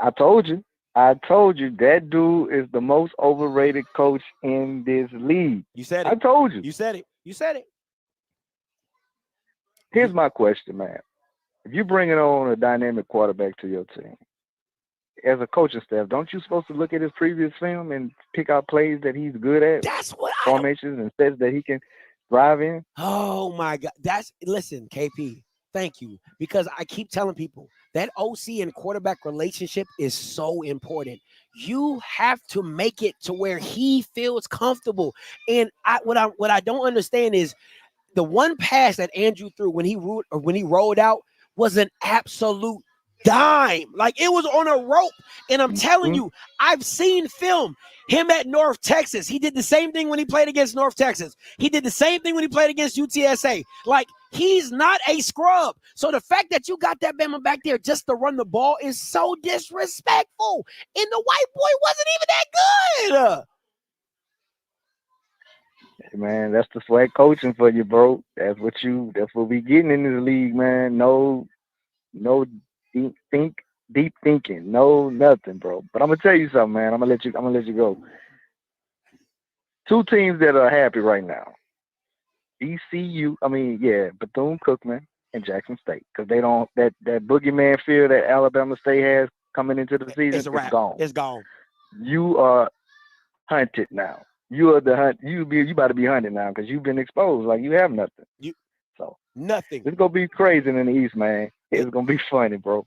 I told you that dude is the most overrated coach in this league. You said it. I told you. You said it. Here's my question, man. If you bring on a dynamic quarterback to your team, as a coaching staff, don't you supposed to look at his previous film and pick out plays that he's good at? That's what formations and sets that he can thrive in. Oh my God. Listen, KP. Thank you. Because I keep telling people that OC and quarterback relationship is so important. You have to make it to where he feels comfortable. And what I don't understand is the one pass that Andrew threw when he rolled out was an absolute dime. Like, it was on a rope. And I'm telling you, I've seen film. Him at North Texas, he did the same thing when he played against North Texas. He did the same thing when he played against UTSA. Like, he's not a scrub. So the fact that you got that Bama back there just to run the ball is so disrespectful. And the white boy wasn't even that good. Hey man, that's the swag coaching for you, bro. That's what we getting in this league, man. No deep thinking, no nothing, bro. But I'm gonna tell you something, man. I'm gonna let you go. 2 teams that are happy right now. Bethune-Cookman and Jackson State, because they don't that boogeyman fear that Alabama State has coming into the season. It's a wrap. It's gone. It's gone. You are hunted now. You are the hunt. You about to be hunted now because you've been exposed. Like, you have nothing. Nothing. It's gonna be crazy in the East, man. It's gonna be funny, bro.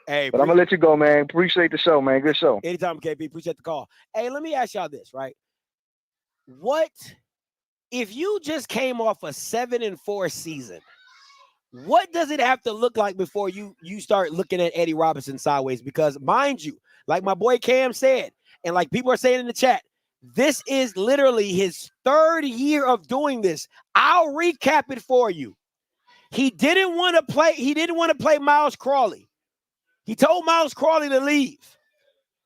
Hey, but I'm gonna let you go, man. Appreciate the show, man. Good show. Anytime, KP. Appreciate the call. Hey, let me ask y'all this, right? What if you just came off a 7-4 season? What does it have to look like before you start looking at Eddie Robinson sideways? Because, mind you, like my boy Cam said, and like people are saying in the chat, this is literally his 3rd year of doing this. I'll recap it for you. He didn't want to play Miles Crawley. He told Miles Crawley to leave.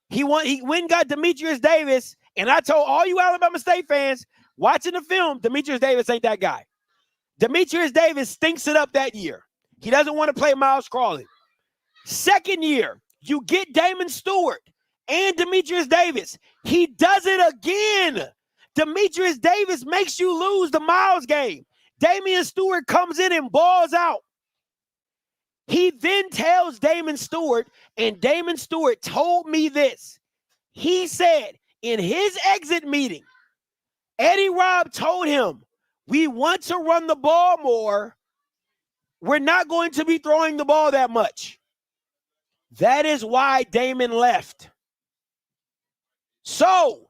He went and got Demetrius Davis, and I told all you Alabama State fans watching the film, Demetrius Davis ain't that guy. Demetrius Davis stinks it up that year. He doesn't want to play Miles Crawley. 2nd year, you get Damon Stewart and Demetrius Davis. He does it again. Demetrius Davis makes you lose the Miles game. Damian Stewart comes in and balls out. He then tells Damon Stewart, and Damon Stewart told me this. He said in his exit meeting, Eddie Robb told him, we want to run the ball more. We're not going to be throwing the ball that much. That is why Damon left. So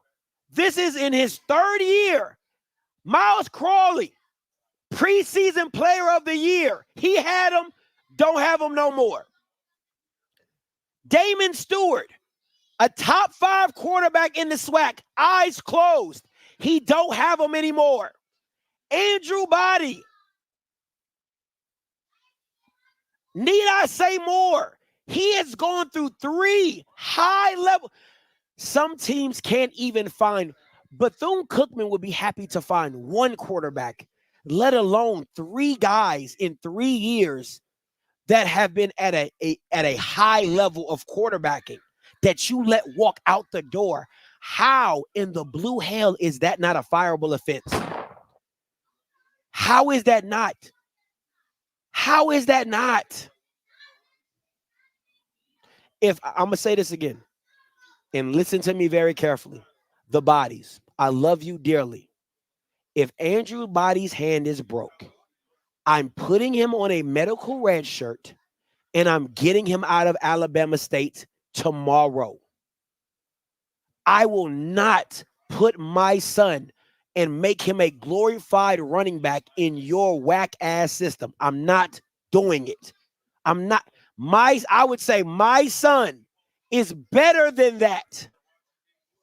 this is in his third year. Miles Crawley, preseason player of the year. He had him, don't have him no more. Damon Stewart, a top 5 quarterback in the SWAC, eyes closed. He don't have him anymore. Andrew Body. Need I say more? He has gone through 3 high level. Some teams can't even find. Bethune-Cookman would be happy to find 1 quarterback, let alone 3 guys in 3 years that have been at a high level of quarterbacking that you let walk out the door. How in the blue hell is that not a fireable offense? How is that not? How is that not? If I'm going to say this again, and listen to me very carefully, the Bodies, I love you dearly. If Andrew Body's hand is broke, I'm putting him on a medical red shirt and I'm getting him out of Alabama State tomorrow. I will not put my son and make him a glorified running back in your whack ass system. I'm not doing it. I'm not. I would say my son is better than that.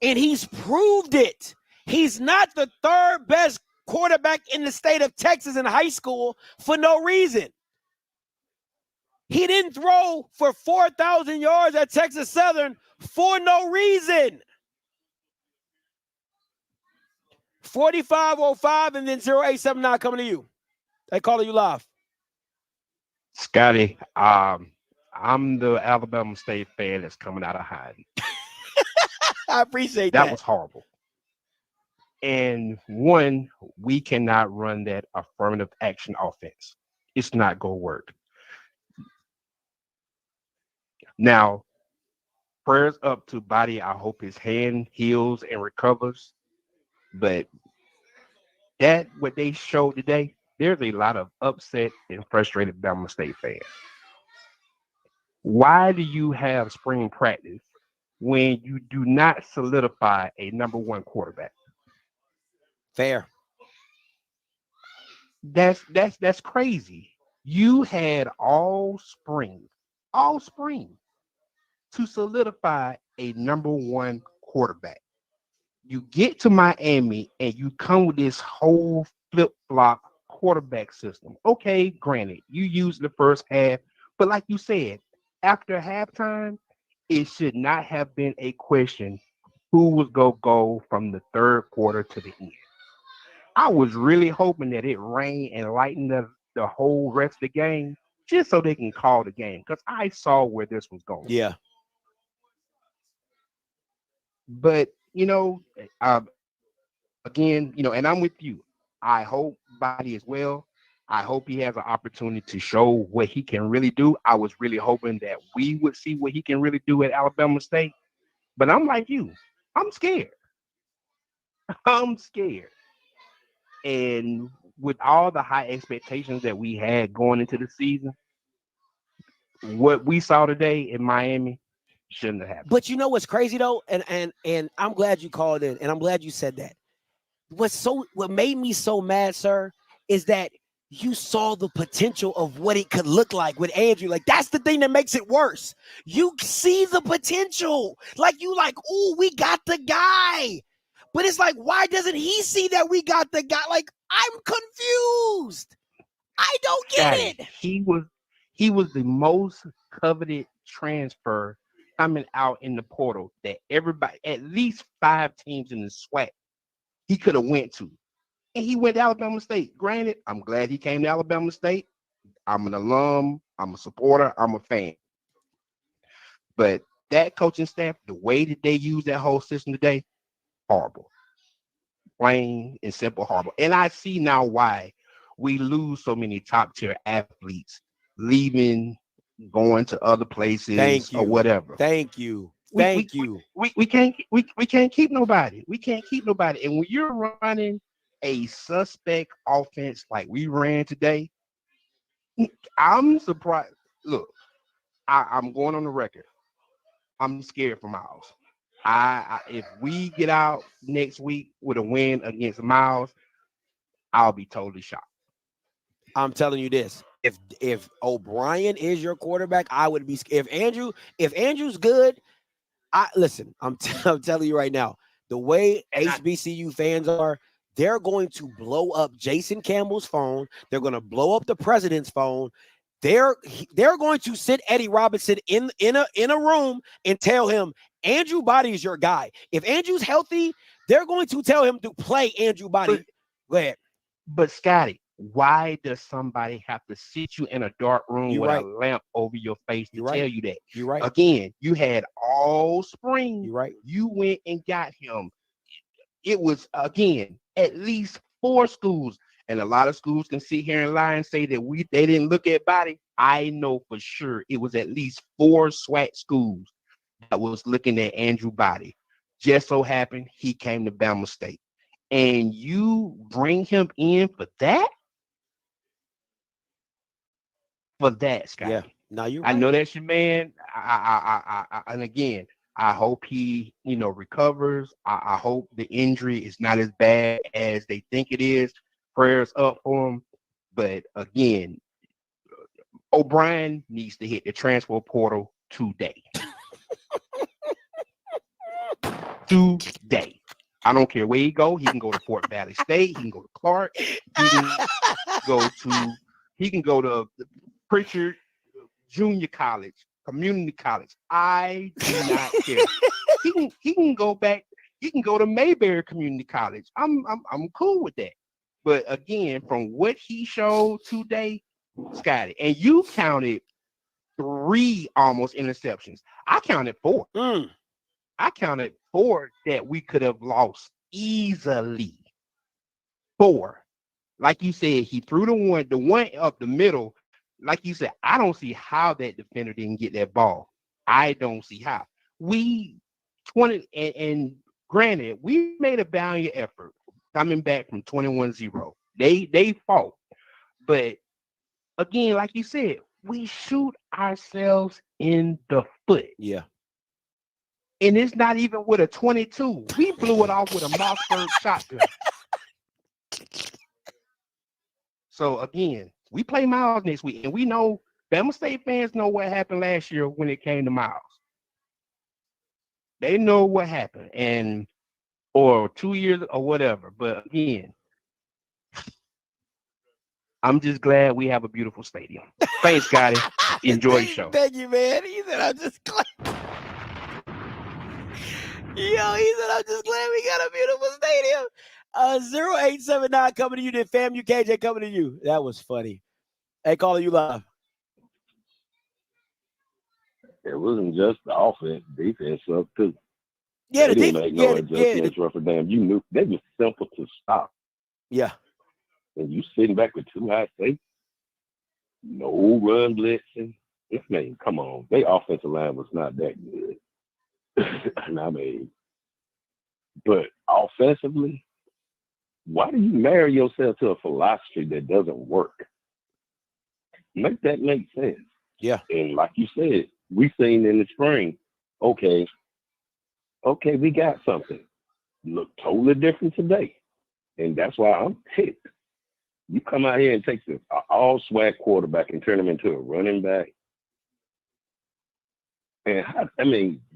And he's proved it. He's not the 3rd best quarterback in the state of Texas in high school for no reason. He didn't throw for 4,000 yards at Texas Southern for no reason. 4505 and then 0879 coming to you. They calling you live. Scotty, I'm the Alabama State fan that's coming out of hiding. I appreciate that. That was horrible. And 1, we cannot run that affirmative action offense. It's not going to work. Now, prayers up to Body. I hope his hand heals and recovers. But that, what they showed today, there's a lot of upset and frustrated Bama State fans. Why do you have spring practice when you do not solidify a number 1 quarterback? Fair. That's crazy. You had all spring to solidify a number 1 quarterback. You get to Miami and you come with this whole flip-flop quarterback system. Okay, granted, you used the first half, but like you said, after halftime, it should not have been a question who was going to go from the 3rd quarter to the end. I was really hoping that it rained and lightened the whole rest of the game just so they can call the game, because I saw where this was going. Yeah. But, again, and I'm with you. I hope Body is well. I hope he has an opportunity to show what he can really do. I was really hoping that we would see what he can really do at Alabama State. But I'm like you. I'm scared. I'm scared. And with all the high expectations that we had going into the season, what we saw today in Miami shouldn't have happened. But you know what's crazy though, and I'm glad you called in, and I'm glad you said that. What made me so mad, sir, is that you saw the potential of what it could look like with Andrew. Like, that's the thing that makes it worse. You see the potential. Ooh, we got the guy. But it's like, why doesn't he see that we got the guy? Like, I'm confused. I don't get it. He was the most coveted transfer coming out in the portal that everybody, at least 5 teams in the SWAC, he could have went to. And he went to Alabama State. Granted, I'm glad he came to Alabama State. I'm an alum. I'm a supporter. I'm a fan. But that coaching staff, the way that they use that whole system today, horrible. Plain and simple horrible. And I see now why we lose so many top-tier athletes leaving, going to other places or whatever. Thank you. We can't keep nobody. We can't keep nobody. And when you're running a suspect offense like we ran today, I'm surprised. Look, I'm going on the record. I'm scared for Miles. If we get out next week with a win against Miles, I'll be totally shocked. I'm telling you this: if O'Brien is your quarterback, I would be. If Andrew's good, listen. I'm telling you right now, the way HBCU fans are, they're going to blow up Jason Campbell's phone. They're going to blow up the president's phone. They're going to sit Eddie Robinson in a room and tell him Andrew Body is your guy. If Andrew's healthy, they're going to tell him to play Andrew Body. Go ahead. But Scotty, why does somebody have to sit you in a dark room with a lamp over your face to tell you that? You're right. Again, you had all spring. You're right. You went and got him. It was, again, at least 4 schools. And a lot of schools can sit here and lie and say that they didn't look at Body. I know for sure it was at least 4 SWAT schools that was looking at Andrew Body. Just so happened he came to Bama State. And you bring him in for that? For that, Scott. Yeah. Now you. I know that's your man. And again, I hope he, recovers. I hope the injury is not as bad as they think it is. Prayers up for him. But again, O'Brien needs to hit the transfer portal today. Today. I don't care where he go. He can go to Fort Valley State. He can go to Clark. He can go to Pritchard Junior College, Community College. I do not care. He can go back. He can go to Mayberry Community College. I'm cool with that. But again, from what he showed today, Scotty, and you counted 3 almost interceptions. I counted 4. I counted 4 that we could have lost easily. 4. Like you said, he threw the one up the middle. Like you said, I don't see how that defender didn't get that ball. I don't see how. And granted, we made a valiant effort coming back from 21-0. They fought. But again, like you said, we shoot ourselves in the foot. Yeah. And it's not even with a 22. We blew it off with a Mossberg shotgun. So again, we play Miles next week, and we know Bama State fans know what happened last year when it came to Miles. They know what happened, or 2 years or whatever. But again, I'm just glad we have a beautiful stadium. Thanks, Scotty. Enjoy the show. Thank you, man. He said, I'm just glad. He said, I'm just glad we got a beautiful stadium. 0879 coming to you. Then FAMU KJ coming to you. That was funny. Hey, caller, you live. It wasn't just the offense, defense up too. Yeah, they didn't make no adjustments rough or damn. You knew they were simple to stop. Yeah. And you sitting back with 2 high safeties, no run blitzing. I mean, come on. Their offensive line was not that good. And I mean, but offensively, why do you marry yourself to a philosophy that doesn't work? Make that make sense. Yeah. And like you said, we seen in the spring, okay, we got something. Look totally different today. And that's why I'm ticked. You come out here and take this all swag quarterback and turn him into a running back. And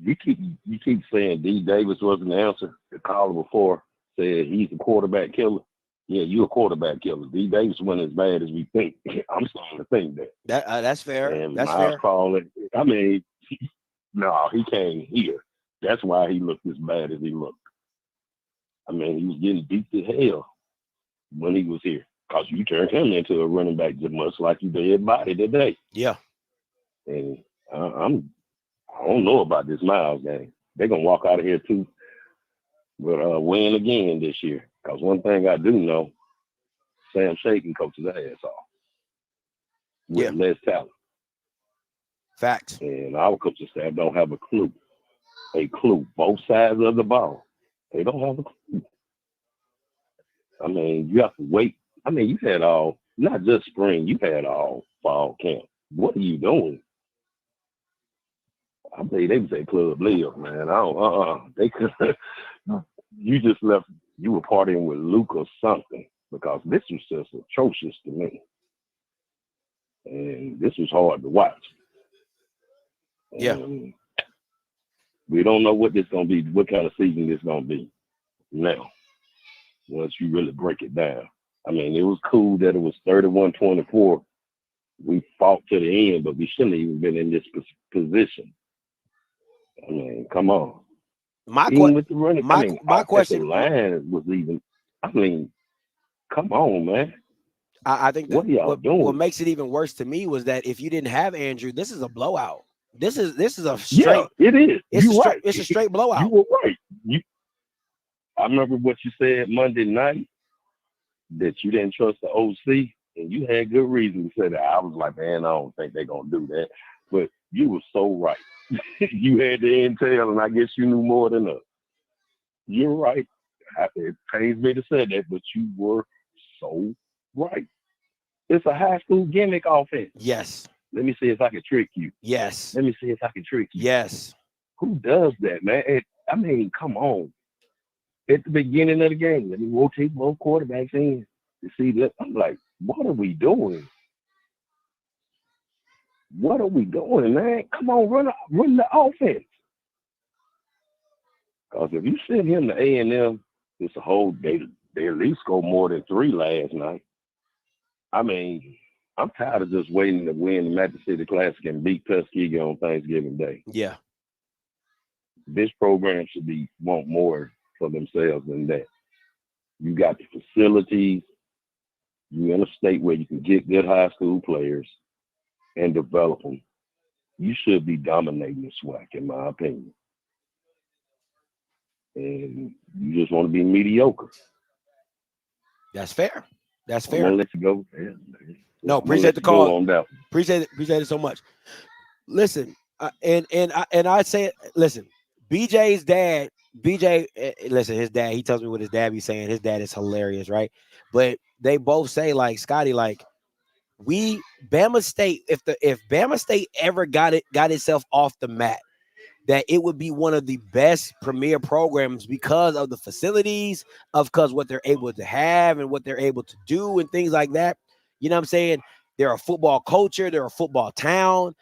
you keep saying D. Davis wasn't the answer. The caller before said he's a quarterback killer. Yeah, you a quarterback killer. D. Davis wasn't as bad as we think. I'm starting to think that. That's fair. And that's Miles fair. Calling, no, he came here. That's why he looked as bad as he looked. I mean, he was getting beat to hell when he was here. Because you turned him into a running back just much like you did Body today. Yeah. And I don't know about this Miles game. They're going to walk out of here too, but win again this year. Because one thing I do know, Sam Shea can coach his ass off with less talent. Facts. And our coaching staff don't have a clue. Both sides of the ball. They don't have a clue. I mean, you have to wait. I mean, you had not just spring, you had all fall camp. What are you doing? I believe they was at Club Live, man. I don't. They could. You just left. You were partying with Luke or something, because this was just atrocious to me, and this was hard to watch. Yeah. And we don't know what this gonna be. What kind of season this gonna be now? Once you really break it down, I mean, it was cool that it was 31-24. We fought to the end, but we shouldn't have even been in this position. I mean, come on. With the running, my question line was even. I mean, come on, man. I think what y'all doing? What makes it even worse to me was that if you didn't have Andrew, this is a blowout. This is a straight. Yeah, it is. It's a straight blowout. You were right. I remember what you said Monday night, that you didn't trust the OC, and you had good reason to say that. I was like, man, I don't think they're gonna do that. But you were so right. You had the intel, and I guess you knew more than us. You're right. It pains me to say that, but you were so right. It's a high school gimmick offense. Yes. Let me see if I can trick you. Yes. Let me see if I can trick you. Yes. Who does that, man? I mean, come on. At the beginning of the game, let me rotate both quarterbacks in to see that. I'm like, what are we doing? What are we doing, man? Come on, run the offense. Because if you send him to A&M, it's a whole day. They at least scored more than 3 last night. I mean, I'm tired of just waiting to win the Magic City Classic and beat Tuskegee on Thanksgiving Day. Yeah. This program should want more for themselves than that. You got the facilities. You're in a state where you can get good high school players and develop them. You should be dominating the SWAC, in my opinion. And you just want to be mediocre. That's fair. That's fair. I'm gonna let you go. Yeah, no, appreciate the call. On that. Appreciate it so much. Listen, and I say, listen, BJ's dad. BJ, listen, his dad. He tells me what his dad be saying. His dad is hilarious, right? But they both say, like, Scotty, like, Bama State. If Bama State ever got itself off the mat, that it would be one of the best premier programs because of the facilities, because what they're able to have and what they're able to do and things like that. You know what I'm saying? They're a football culture. They're a football town.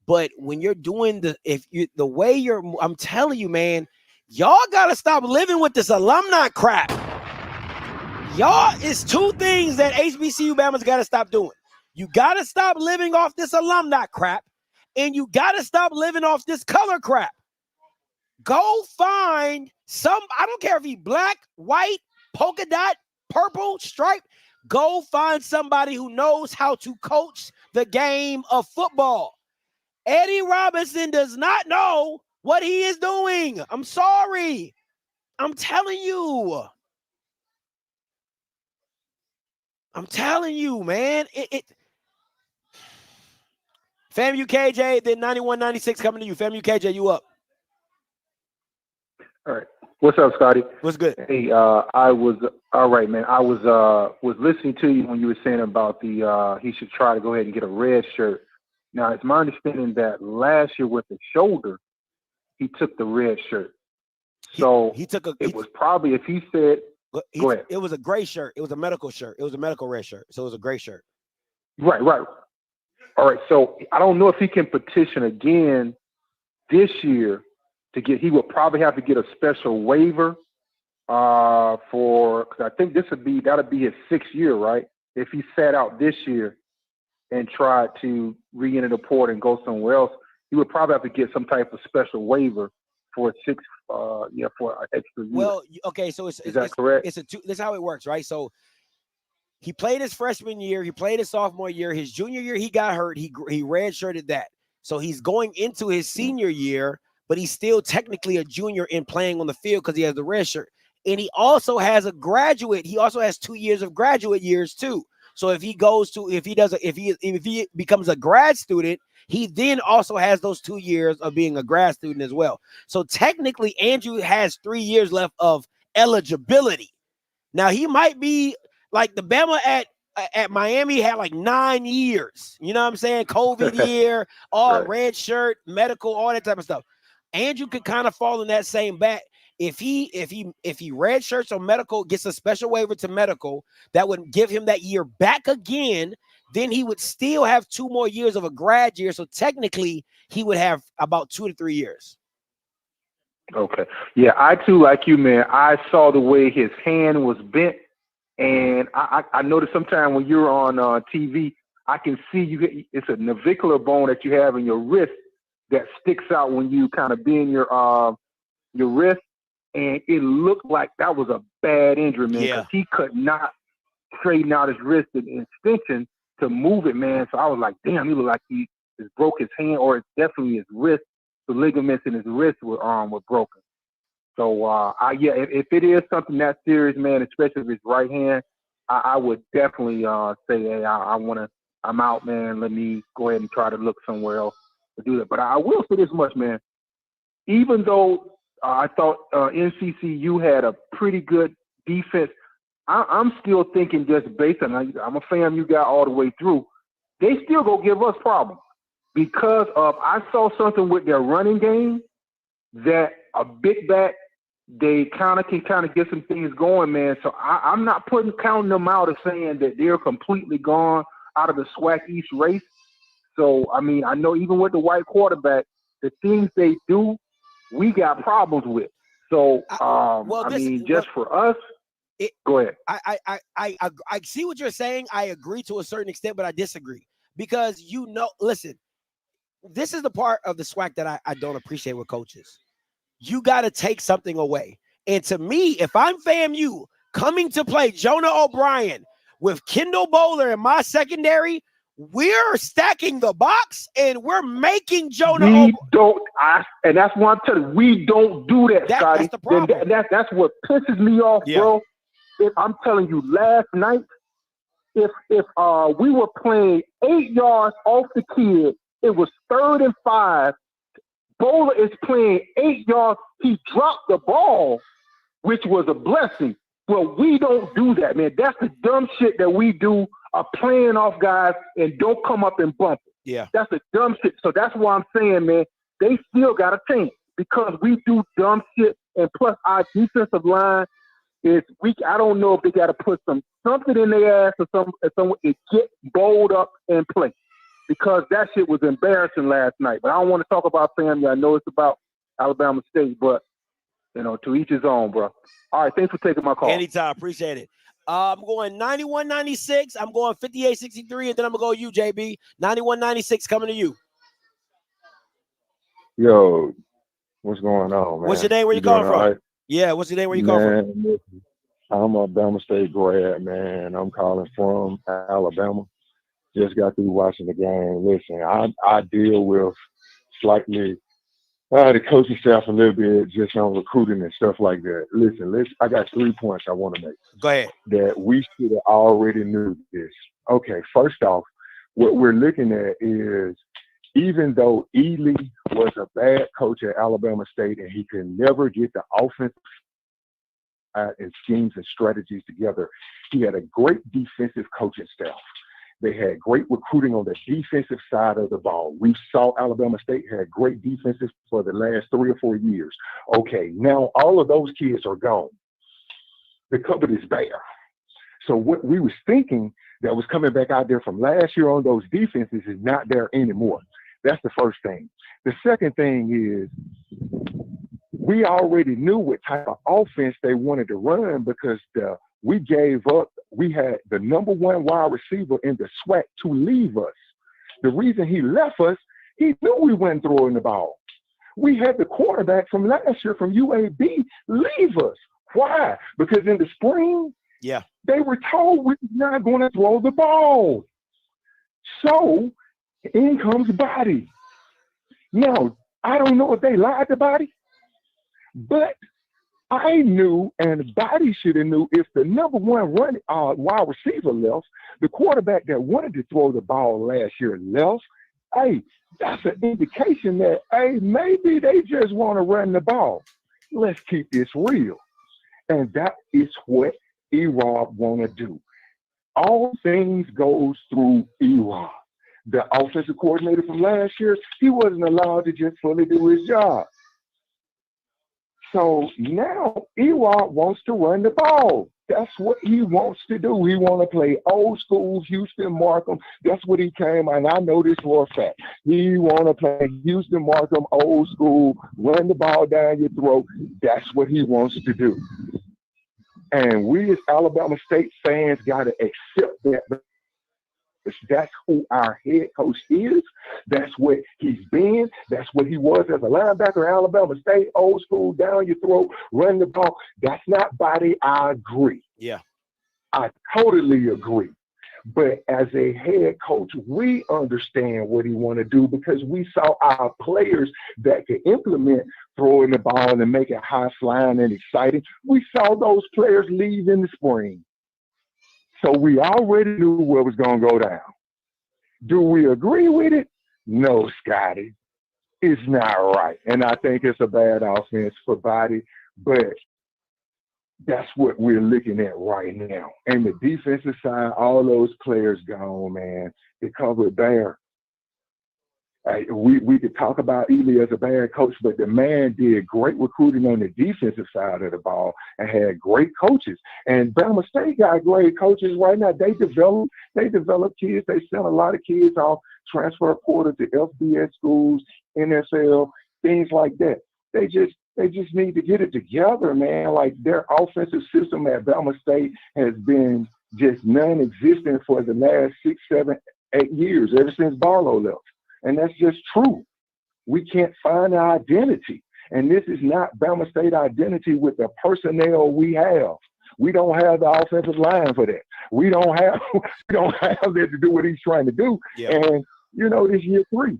But when you're doing I'm telling you, man, y'all got to stop living with this alumni crap. Y'all, it's 2 things that HBCU Bama's got to stop doing. You got to stop living off this alumni crap, and you got to stop living off this color crap. Go find I don't care if he's black, white, polka dot, purple, stripe. Go find somebody who knows how to coach the game of football. Eddie Robinson does not know what he is doing. I'm sorry. I'm telling you. Man. FAMU KJ, then 91-96 coming to you. FAMU KJ, you up. All right. What's up, Scotty? What's good? Hey, I was all right, man. I was listening to you when you were saying about he should try to go ahead and get a red shirt. Now, it's my understanding that last year with the shoulder, he took the red shirt. So it was probably, if he said, go ahead. It was a gray shirt. It was a medical shirt. It was a medical red shirt. So it was a gray shirt. Right. All right. So I don't know if he can petition again this year he would probably have to get a special waiver because I think that'll be his 6th year, right? If he sat out this year and tried to re-enter the port and go somewhere else, he would probably have to get some type of special waiver for for an extra year. Well, okay, so is that correct? This is how it works, right? So he played his freshman year, he played his sophomore year, his junior year he got hurt, he redshirted that. So he's going into his senior year, but he's still technically a junior in playing on the field because he has the red shirt. And he also has he also has 2 years of graduate years too. So if he becomes a grad student, he then also has those 2 years of being a grad student as well. So technically Andrew has 3 years left of eligibility. Now he might be like the Bama at at Miami had like 9 years. You know what I'm saying? COVID year, all Right. red shirt, medical, all that type of stuff. Andrew could kind of fall in that same bat. If he red shirts or medical, gets a special waiver to medical, that would give him that year back again. Then he would still have 2 more years of a grad year. So technically, he would have about 2 to 3 years. Okay. Yeah, I too, like you, man. I saw the way his hand was bent, and I noticed sometimes when you're on TV, I can see you. It's a navicular bone that you have in your wrist that sticks out when you kind of bend your wrist, and it looked like that was a bad injury, man, because he could not straighten out his wrist in extension to move it, man. So I was like, damn, he looked like he just broke his hand, or it's definitely his wrist. The ligaments in his wrist were broken. So if it is something that serious, man, especially if it's right hand, I would definitely say, hey, I'm out, man. Let me go ahead and try to look somewhere else to do that. But I will say this much, man. Even though I thought NCCU had a pretty good defense, I'm still thinking, just based on, I'm a fan you got all the way through, they still go give us problems. Because I saw something with their running game that a big back, they can get some things going, man. So I'm not counting them out as saying that they're completely gone out of the SWAC East race. So, I mean, I know even with the white quarterback, the things they do, we got problems with. So, for us, go ahead. I see what you're saying. I agree to a certain extent, but I disagree. Because, listen, this is the part of the SWAC that I don't appreciate with coaches. You got to take something away. And to me, if I'm FAMU coming to play Jonah O'Brien with Kendall Bowler in my secondary, we're stacking the box and we're making Jonah and that's why I'm telling you, we don't do that, Scotty. That's the problem. That's what pisses me off, bro. If I'm telling you, last night, if we were playing 8 yards off the kid, it was 3rd and 5. Bowler is playing 8 yards. He dropped the ball, which was a blessing. Well, we don't do that, man. That's the dumb shit that we do, playing off guys and don't come up and bump it. Yeah. That's the dumb shit. So that's why I'm saying, man, they still got a chance because we do dumb shit. And plus our defensive line is weak. I don't know if they got to put something in their ass or something to get bowled up and play. Because that shit was embarrassing last night. But I don't want to talk about family. I know it's about Alabama State, but, to each his own, bro. All right, thanks for taking my call. Anytime, appreciate it. I'm going 91-96. I'm going 58-63, and then I'm going to go you, JB. 91-96 coming to you. Yo, what's going on, man? What's your name? Where you calling from? Right? Yeah, what's your name? Where you calling from? I'm a Alabama State grad, man. I'm calling from Alabama. Just got through watching the game. Listen, I deal with slightly the coaching staff a little bit just on recruiting and stuff like that. Listen, I got 3 points I want to make. Go ahead. That we should have already knew this. Okay, first off, what we're looking at is even though Ely was a bad coach at Alabama State and he could never get the offense and schemes and strategies together, he had a great defensive coaching staff. They had great recruiting on the defensive side of the ball. We saw Alabama State had great defenses for the last 3 or 4 years. Okay, now all of those kids are gone. The cupboard is bare. So what we was thinking that was coming back out there from last year on those defenses is not there anymore. That's the first thing. The second thing is we already knew what type of offense they wanted to run because we gave up. We had the number 1 wide receiver in the SWAC to leave us. The reason he left us, he knew we weren't throwing the ball. We had the quarterback from last year from UAB leave us. Why? Because in the spring, they were told we're not going to throw the ball. So in comes Body. Now, I don't know if they lied to Body, but I knew, and Body should have knew, if the number 1 wide receiver left, the quarterback that wanted to throw the ball last year left, hey, that's an indication that, hey, maybe they just want to run the ball. Let's keep this real. And that is what E-Rob want to do. all things goes through Erod. The offensive coordinator from last year, he wasn't allowed to just fully do his job. So now Erod wants to run the ball. That's what he wants to do. He want to play old school Houston Markham. That's what he came, and I know this for a fact. He want to play Houston Markham, old school, run the ball down your throat. That's what he wants to do. And we as Alabama State fans got to accept that. That's who our head coach is. That's what he's been. That's what he was as a linebacker at Alabama State, old school, down your throat, run the ball. That's not body. I agree. Yeah. I totally agree. But as a head coach, we understand what he want to do because we saw our players that could implement throwing the ball and make it high flying and exciting. We saw those players leave in the spring. So we already knew what was going to go down. Do we agree with it? No, Scotty. It's not right. And I think it's a bad offense for body, but that's what we're looking at right now. And the defensive side, all those players gone, man. They covered there. We could talk about Ely as a bad coach, but the man did great recruiting on the defensive side of the ball and had great coaches. And Bama State got great coaches right now. They develop kids. They send a lot of kids off transfer portal to FBS schools, NFL, things like that. They just need to get it together, man. Like their offensive system at Bama State has been just non-existent for the last 6, 7, 8 years, ever since Barlow left. And that's just true. We can't find our identity. And this is not Bama State identity with the personnel we have. We don't have the offensive line for that. We don't have that to do what he's trying to do. Yeah. And, this year 3.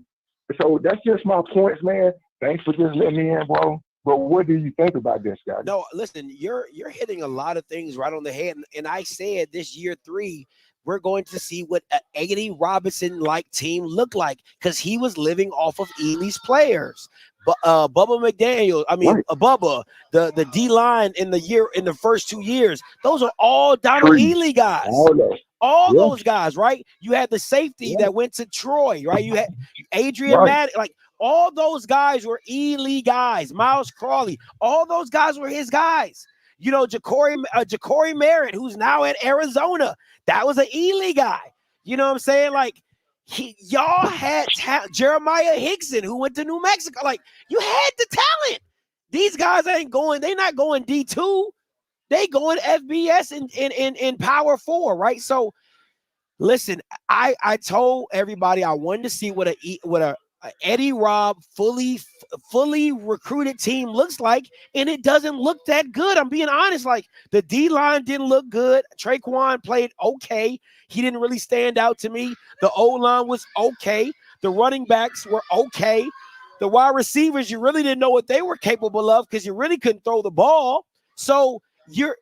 So that's just my points, man. Thanks for just letting me in, bro. But what do you think about this, guy? No, listen, you're hitting a lot of things right on the head. And I said this year 3, we're going to see what an Eddie Robinson-like team looked like because he was living off of Ely's players. But Bubba McDaniel, Bubba, the D-line in the first 2 years, those are all Donald Ely guys. All those guys, right? You had the safety that went to Troy, right? You had Adrian Maddox, like all those guys were Ely guys. Miles Crawley, all those guys were his guys. Ja'Cory Merritt, who's now at Arizona, that was an Ely guy. You know what I'm saying? Like, y'all had Jeremiah Hickson, who went to New Mexico. Like, you had the talent. These guys they're not going D2. They going FBS in Power 4, right? So, listen, I told everybody I wanted to see what a Eddie Robb fully recruited team looks like, and it doesn't look that good. I'm being honest. Like, the D-line didn't look good. Traquan played okay. He didn't really stand out to me. The O-line was okay. The running backs were okay. The wide receivers, you really didn't know what they were capable of because you really couldn't throw the ball. So you're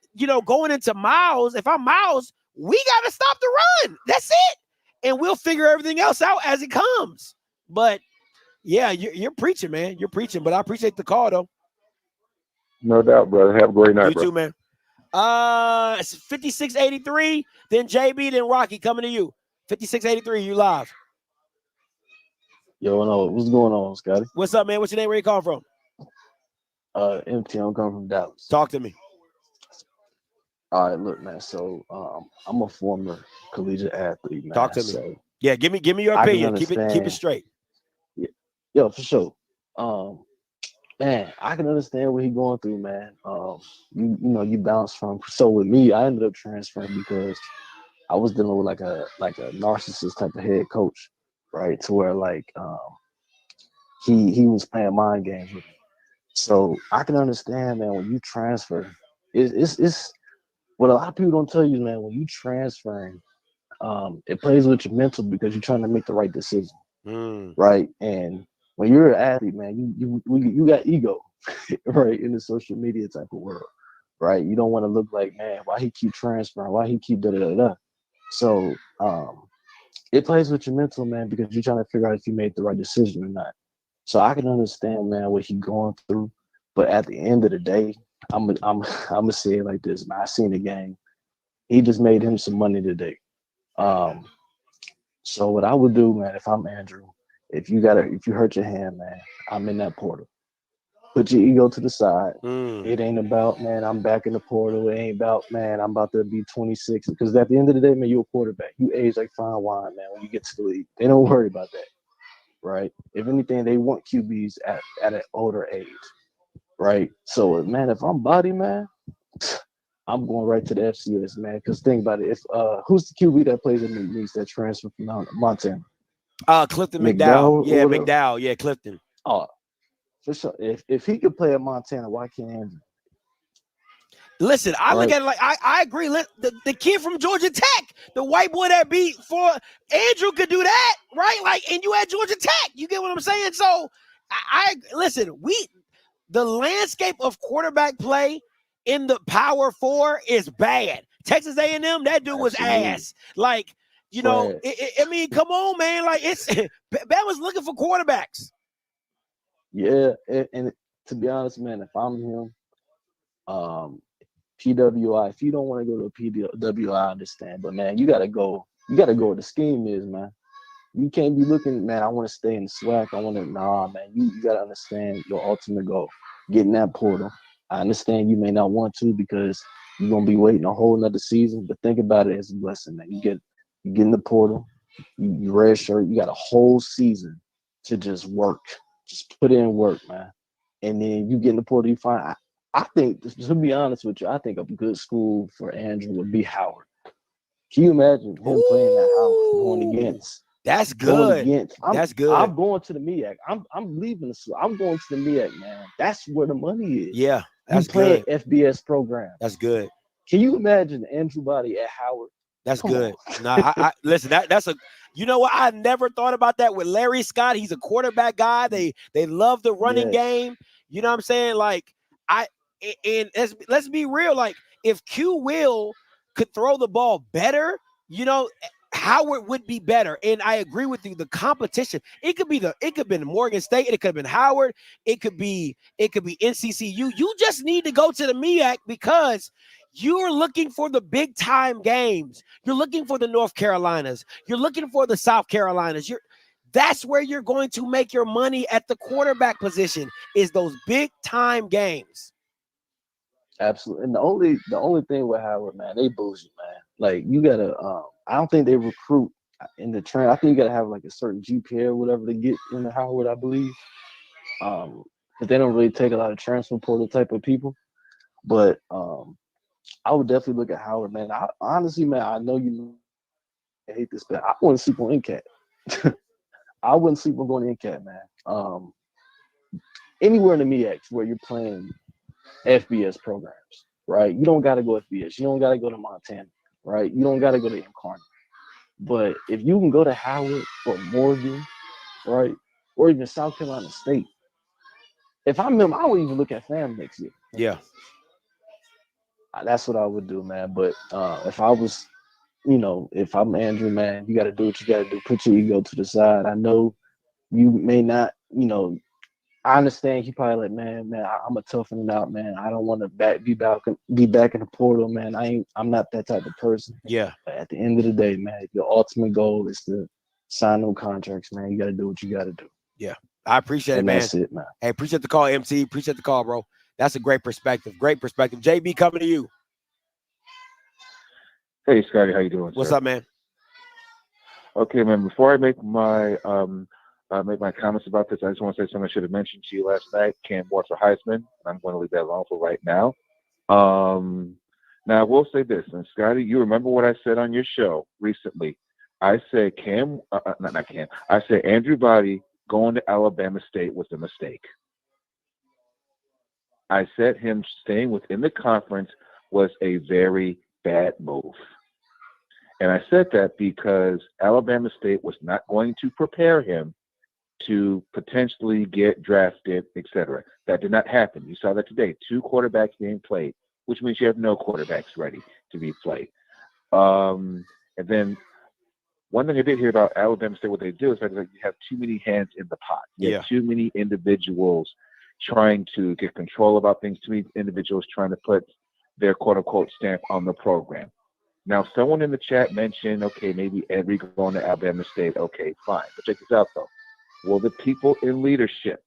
going into Miles. If I'm Miles, we got to stop the run. That's it. And we'll figure everything else out as it comes. But yeah, you're preaching, man. You're preaching, but I appreciate the call, though. No doubt, brother. Have a great night, bro. You too, man. It's 5683, then JB, then Rocky coming to you. 5683, you live. Yo, no, what's going on, Scotty? What's up, man? What's your name? Where you calling from? MT, I'm coming from Dallas. Talk to me. All right, look, man. So I'm a former collegiate athlete, man. Talk to me. So yeah, give me your opinion. Keep it straight. Yeah, for sure. Man, I can understand what he's going through, man. You bounce from. So with me, I ended up transferring because I was dealing with like a narcissist type of head coach, right? To where he was playing mind games with me. So I can understand, man, when you transfer, it's what a lot of people don't tell you, man. When you transferring, it plays with your mental because you're trying to make the right decision, right? And when you're an athlete, man, you got ego, right? In the social media type of world, right? You don't want to look like, man, why he keep transferring? Why he keep da-da-da-da? So it plays with your mental, man, because you're trying to figure out if you made the right decision or not. So I can understand, man, what he's going through. But at the end of the day, I'm gonna say it like this, man. I seen the game, He just made him some money today. So what I would do, man, if I'm Andrew, if you hurt your hand, man, I'm in that portal. Put your ego to the side. It ain't about, man, I'm back in the portal. It ain't about, man, I'm about to be 26. Because at the end of the day, man, you're a quarterback. You age like fine wine, man, when you get to the league. They don't worry about that, right? If anything, they want QBs at an older age, right? So, man, if I'm Body, man, I'm going right to the FCS, man. Because think about it. If who's the QB that plays in the leagues that transfer from Montana? Clifton McDowell. Yeah, whatever. McDowell. Yeah, Clifton. Oh, for sure. If he could play at Montana, why can't Andrew? Listen, I look at it like I agree. The kid from Georgia Tech, the white boy that beat for Andrew could do that, right? Like, and you at Georgia Tech. You get what I'm saying? So I listen, the landscape of quarterback play in the Power Four is bad. Texas A&M, that dude was ass. Like, you know, I mean, come on, man. Like, Bama's looking for quarterbacks. Yeah, and to be honest, man, if I'm him, PWI, if you don't want to go to a PWI, I understand. But, man, you got to go where the scheme is, man. You can't be looking, man, I want to stay in the SWAC. Man, you got to understand your ultimate goal, getting that portal. I understand you may not want to because you're going to be waiting a whole nother season, but think about it as a blessing, man. You get in the portal, you red shirt, you got a whole season to just work. Just put in work, man. And then you get in the portal, you find, I think, to be honest with you, I think a good school for Andrew would be Howard. Can you imagine him playing at Howard, going against? That's good. That's good. I'm going to the MEAC. I'm leaving the school. I'm going to the MEAC, man. That's where the money is. Yeah, that's good. FBS program. That's good. Can you imagine Andrew Body at Howard? That's good. Nah, I listen. That's a. You know what? I never thought about that with Larry Scott. He's a quarterback guy. They love the running game. You know what I'm saying? Like let's be real. Like if Q Will could throw the ball better, you know, Howard would be better. And I agree with you. The competition. It could be Morgan State. It could have been Howard. It could be NCCU. You just need to go to the MEAC because you're looking for the big time games. You're looking for the North Carolinas. You're looking for the South Carolinas. That's where you're going to make your money at the quarterback position is those big time games. Absolutely. And the only thing with Howard, man, they bougie, man. Like you gotta I don't think they recruit in the train. I think you gotta have like a certain GPA or whatever to get into Howard, I believe. But they don't really take a lot of transfer portal type of people. But I would definitely look at Howard, man. Honestly, man, I know you hate this, but I wouldn't sleep on NCAT. I wouldn't sleep on going to NCAT, man. Anywhere in the MEAC where you're playing FBS programs, right? You don't got to go FBS. You don't got to go to Montana, right? You don't got to go to Incarnate. But if you can go to Howard or Morgan, right, or even South Carolina State, if I'm them, I would even look at FAM next year. Yeah. That's what I would do, man. But if I was, if I'm Andrew, man, you got to do what you got to do. Put your ego to the side. I know you may not, I understand he probably like, man, I'm a toughen it out, man. I don't want to be back in the portal, man. I'm not that type of person. Yeah. But at the end of the day, man, your ultimate goal is to sign no contracts, man. You got to do what you got to do. Yeah. I appreciate it, man. That's it, man. Hey, appreciate the call, MC. Appreciate the call, bro. That's a great perspective. Great perspective. JB, coming to you. Hey, Scotty, how you doing? What's up, man? Okay, man. Before I make my comments about this, I just want to say something I should have mentioned to you last night. Cam Moore for Heisman. I'm going to leave that alone for right now. Now I will say this, and Scotty, you remember what I said on your show recently? I said not Cam. I said Andrew Body going to Alabama State was a mistake. I said him staying within the conference was a very bad move. And I said that because Alabama State was not going to prepare him to potentially get drafted, etc. That did not happen. You saw that today. 2 quarterbacks being played, which means you have no quarterbacks ready to be played. And then one thing I did hear about Alabama State, what they do is that you have too many hands in the pot. You have too many individuals trying to get control about things, too many individuals trying to put their quote-unquote stamp on the program. Now, someone in the chat mentioned, okay, maybe Every going to Alabama State. Okay, fine. But check this out, though. Will the people in leadership,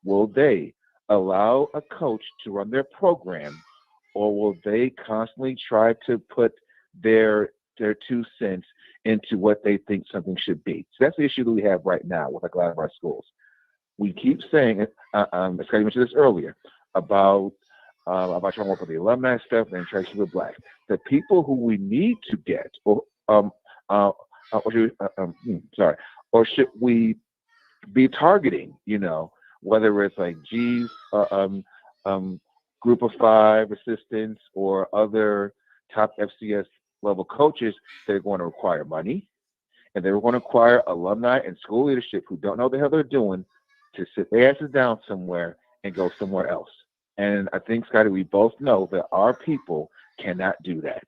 will they allow a coach to run their program, or will they constantly try to put their 2 cents into what they think something should be? So that's the issue that we have right now with like a lot of our schools. We keep saying, as Scotty mentioned this earlier, about trying to work with the alumni stuff and trying to keep it black. The people who we need to get, or should we be targeting? You know, whether it's like G's group of 5 assistants or other top FCS level coaches, they're going to require money, and they're going to require alumni and school leadership who don't know the hell they're doing to sit their asses down somewhere and go somewhere else. And I think, Scotty, we both know that our people cannot do that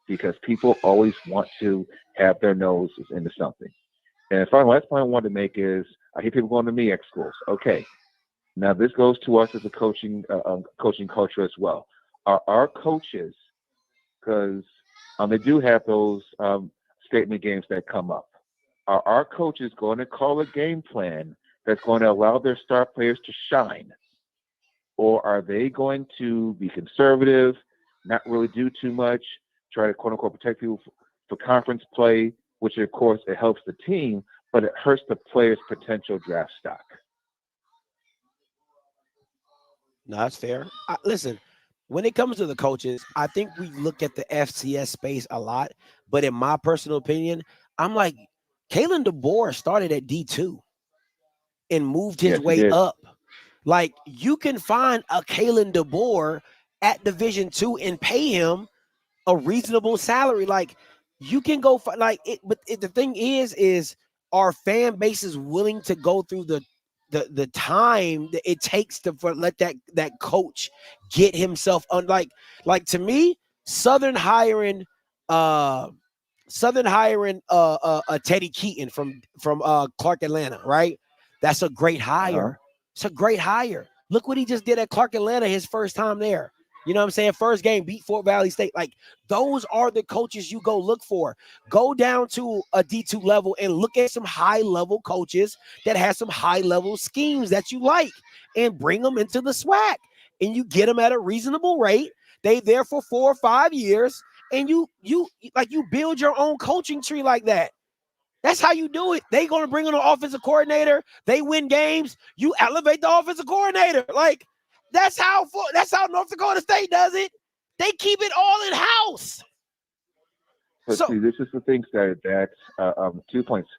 because people always want to have their noses into something. And finally, last point I wanted to make is I hear people going to MEAC schools. Okay, now this goes to us as a coaching culture as well. Are our coaches, because they do have those statement games that come up, are our coaches going to call a game plan that's going to allow their star players to shine? Or are they going to be conservative, not really do too much, try to quote-unquote protect people for conference play, which of course it helps the team, but it hurts the player's potential draft stock? No, that's fair. Listen, when it comes to the coaches, I think we look at the FCS space a lot, but in my personal opinion, I'm like, Kalen DeBoer started at D2 and moved his way up. Like, you can find a Kalen DeBoer at Division II and pay him a reasonable salary. Like, you can go for like it, but the thing is our fan base is willing to go through the time that it takes to let that coach get himself on. Like to me, Southern hiring a Teddy Keaton from Clark Atlanta, right? That's a great hire. It's a great hire. Look what he just did at Clark Atlanta his first time there. You know what I'm saying? First game, beat Fort Valley State. Like, those are the coaches you go look for. Go down to a D2 level and look at some high-level coaches that have some high-level schemes that you like and bring them into the SWAC. And you get them at a reasonable rate. They there for 4 or 5 years, and you build your own coaching tree like that. That's how you do it. They going to bring in an offensive coordinator. They win games. You elevate the offensive coordinator. Like, that's how North Dakota State does it. They keep it all in house. But see, this is the thing, Scotty, that's 2 points.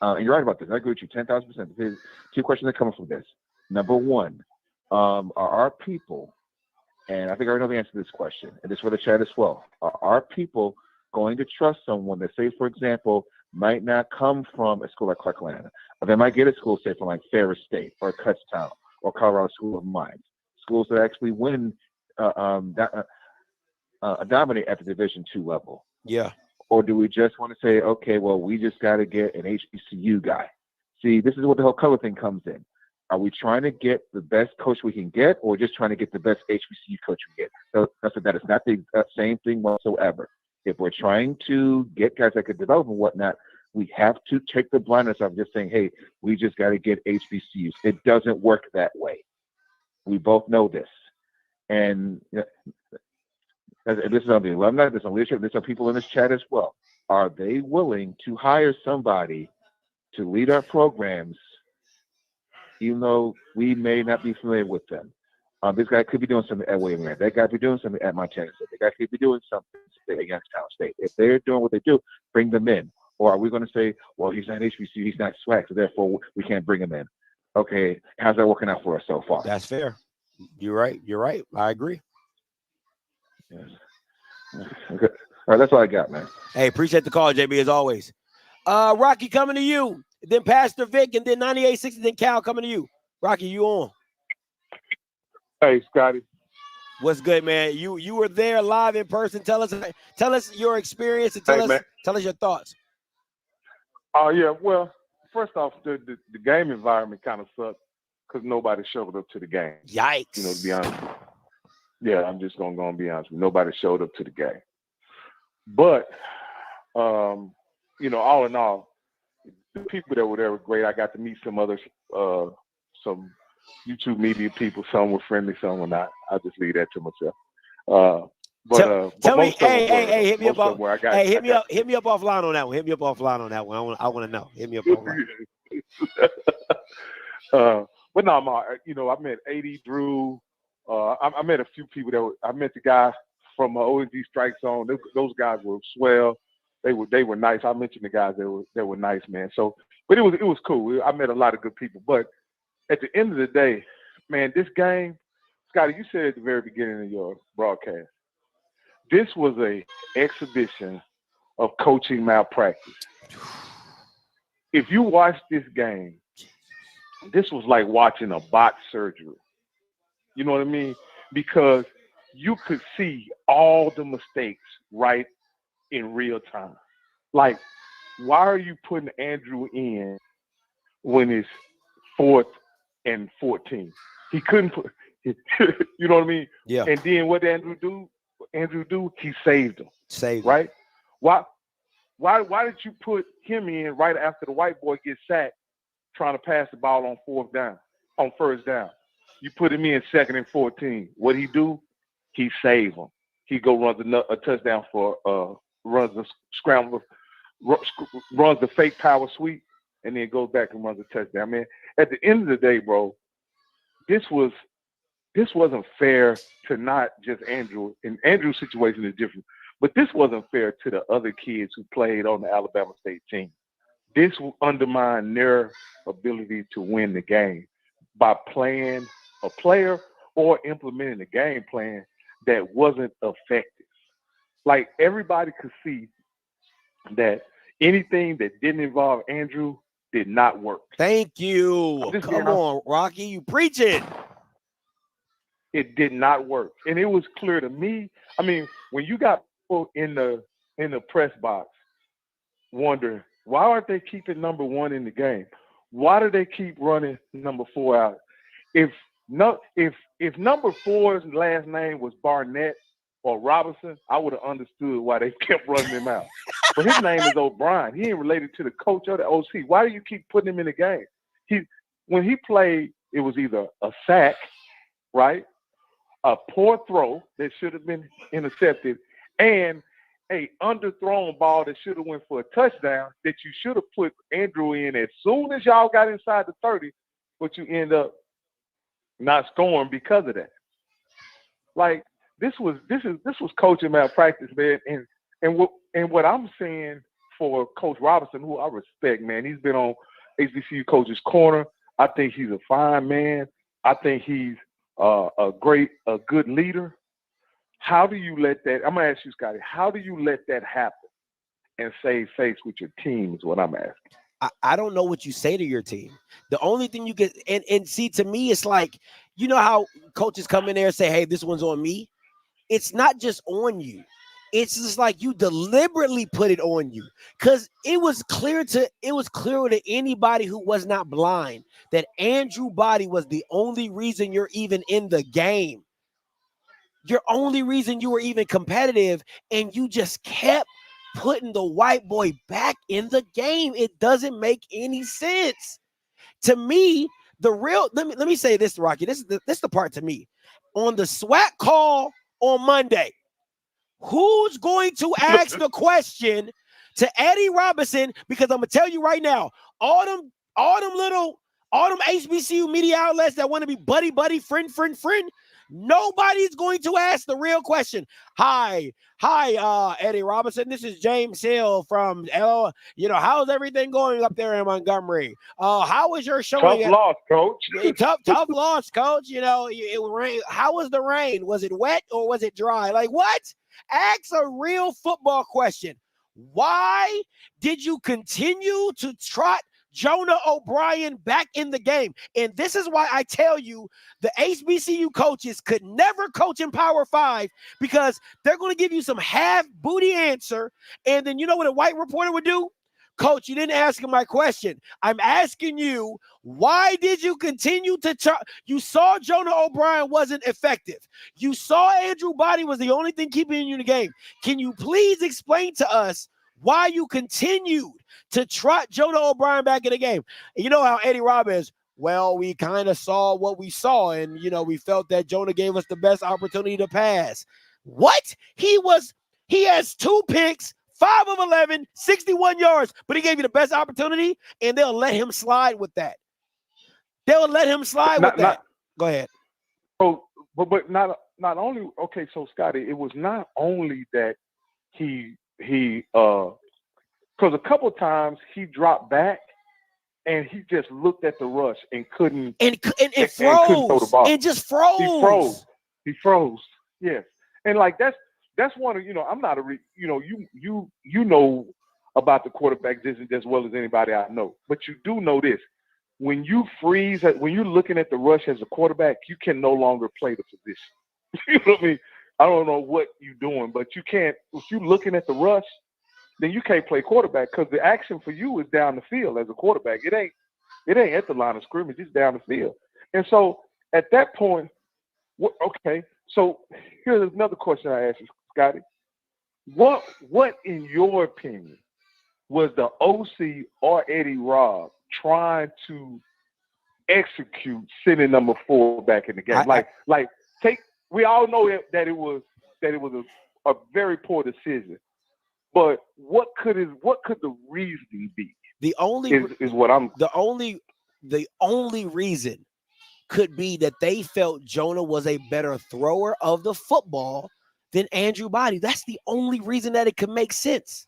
And you're right about this. I agree with you 10,000%. There's 2 questions that come from this. Number one, are our people, and I think I already know the answer to this question, and this is for the chat as well, are our people going to trust someone that, say, for example, might not come from a school like Clark Atlanta, or they might get a school, say, from like Ferris State or Kutztown or Colorado School of Mines, schools that actually win, dominate at the Division II level? Yeah. Or do we just want to say, okay, well, we just got to get an HBCU guy? See, this is what the whole color thing comes in. Are we trying to get the best coach we can get, or just trying to get the best HBCU coach we get? So that is not the same thing whatsoever. If we're trying to get guys that could develop and whatnot, we have to take the blindness of just saying, hey, we just got to get HBCUs. It doesn't work that way. We both know this. And this is on the alumni, this is on leadership, there's some people in this chat as well. Are they willing to hire somebody to lead our programs, even though we may not be familiar with them? This guy could be doing something at William Grant. That guy could be doing something at Montana State. That guy could be doing something at Youngstown State. If they're doing what they do, bring them in. Or are we going to say, well, he's not HBCU, he's not SWAC, so therefore we can't bring him in? Okay, how's that working out for us so far? That's fair. You're right. I agree. Yes. Okay. All right, that's all I got, man. Hey, appreciate the call, JB, as always. Rocky, coming to you. Then Pastor Vic, and then 9860, then Cal coming to you. Rocky, you on? Hey, Scotty. What's good, man? You were there live in person. Tell us your experience and tell us your thoughts. Oh, yeah. Well, first off, the game environment kind of sucked because nobody showed up to the game. Yikes. To be honest. Yeah, I'm just going to be honest with you. Nobody showed up to the game. But you know, all in all, the people that were there were great. I got to meet some others, some YouTube media people. Some were friendly, some were not. I'll just leave that to myself. Tell me, most of them were. hey, hit me up. Most of them were. Hit me up offline on that one. Hit me up offline on that one. I want to know. Hit me up offline. But no, you know, I met AD Drew. I met a few people I met the guy from ONG Strike Zone. Those guys were swell. They were nice. I mentioned the guys that were nice, man. So, but it was cool. I met a lot of good people. But at the end of the day, man, this game, Scotty, you said at the very beginning of your broadcast, this was a exhibition of coaching malpractice. If you watch this game, this was like watching a bot surgery. You know what I mean? Because you could see all the mistakes right in real time. Like, why are you putting Andrew in when it's 4th and 14? He couldn't put, you know what I mean? Yeah. And then what did Andrew do? He saved him. Saved right? Why did you put him in right after the white boy gets sacked trying to pass the ball on first down? You put him in 2nd and 14. What'd he do? He saved him. He go runs a touchdown for runs the scramble, runs the fake power sweep, and then goes back and runs a touchdown. Man, at the end of the day, bro, this wasn't fair to not just Andrew. And Andrew's situation is different, but this wasn't fair to the other kids who played on the Alabama State team. This undermined their ability to win the game by playing a player or implementing a game plan that wasn't effective. Like, everybody could see that anything that didn't involve Andrew did not work. Thank you. Come on, Rocky, you preaching. It did not work. And it was clear to me. I mean, when you got people in the press box wondering, why aren't they keeping number 1 in the game? Why do they keep running number 4 out? If number 4's last name was Barnett or Robinson, I would have understood why they kept running him out. But his name is O'Brien. He ain't related to the coach or the OC. Why do you keep putting him in the game? When he played, it was either a sack, right, a poor throw that should have been intercepted, and a underthrown ball that should have went for a touchdown that you should have put Andrew in as soon as y'all got inside the 30, but you end up not scoring because of that. Like, this was coaching malpractice, man. And what I'm saying for Coach Robinson, who I respect, man, he's been on HBCU Coach's Corner. I think he's a fine man. I think he's a good leader. How do you let that? I'm gonna ask you, Scotty. How do you let that happen and save face with your team? Is what I'm asking. I don't know what you say to your team. The only thing you get, and see, to me, it's like, you know how coaches come in there and say, "Hey, this one's on me." It's not just on you. It's just like you deliberately put it on you, because it was clear to anybody who was not blind that Andrew Body was the only reason you're even in the game. Your only reason you were even competitive, and you just kept putting the white boy back in the game. It doesn't make any sense to me. Let me say this, Rocky. This is the part to me. On the SWAT call on Monday, who's going to ask the question to Eddie Robinson? Because I'm gonna tell you right now, all them HBCU media outlets that want to be buddy, friend, nobody's going to ask the real question. Hi, Eddie Robinson. This is James Hill from how's everything going up there in Montgomery? How was your showing? Tough loss, coach. Tough loss, coach. It rained. How was the rain? Was it wet or was it dry? Like, what? Ask a real football question. Why did you continue to trot Jonah O'Brien back in the game? And this is why I tell you the HBCU coaches could never coach in Power 5, because they're going to give you some half booty answer. And then you know what a white reporter would do? Coach, you didn't ask my question. I'm asking you, why did you continue to try? You saw Jonah O'Brien wasn't effective. You saw Andrew Body was the only thing keeping you in the game. Can you please explain to us why you continued to trot Jonah O'Brien back in the game? And you know how Eddie Robb is, well, we kind of saw what we saw, and, you know, we felt that Jonah gave us the best opportunity to pass. What? He has 2 picks, 5 of 11, 61 yards, but he gave you the best opportunity, and they'll let him slide with that. They'll let him slide with that. Go ahead. So, but not only, okay, so Scotty, it was not only that he because a couple of times he dropped back and he just looked at the rush and couldn't and froze and couldn't throw the ball. And just froze. He froze. Yes. And like that's one of, you know, I'm not you know about the quarterback just as well as anybody I know. But you do know this. When you freeze, when you're looking at the rush as a quarterback, you can no longer play the position. You know what I mean? I don't know what you're doing, but you can't. If you're looking at the rush, then you can't play quarterback because the action for you is down the field as a quarterback. It ain't at the line of scrimmage. It's down the field. And so at that point, okay. So here's another question I ask you, Scotty. What in your opinion was the OC or Eddie Robb trying to execute sending number 4 back in the game? We all know that it was a very poor decision. But what could the reason be? The only reason could be that they felt Jonah was a better thrower of the football than Andrew Body. That's the only reason that it could make sense.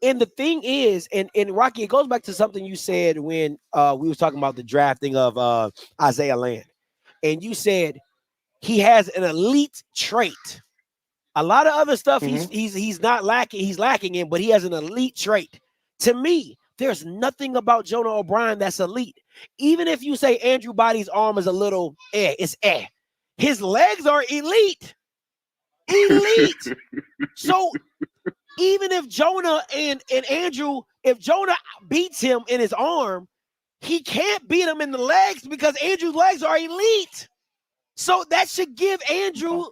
And the thing is, and Rocky, it goes back to something you said when we was talking about the drafting of Isaiah Land. And you said he has an elite trait. A lot of other stuff he's not lacking, he's lacking in, but he has an elite trait. To me, there's nothing about Jonah O'Brien that's elite. Even if you say Andrew Body's arm is a little it's his legs are elite. Elite. So even if Jonah and Andrew, if Jonah beats him in his arm, he can't beat him in the legs because Andrew's legs are elite. So that should give Andrew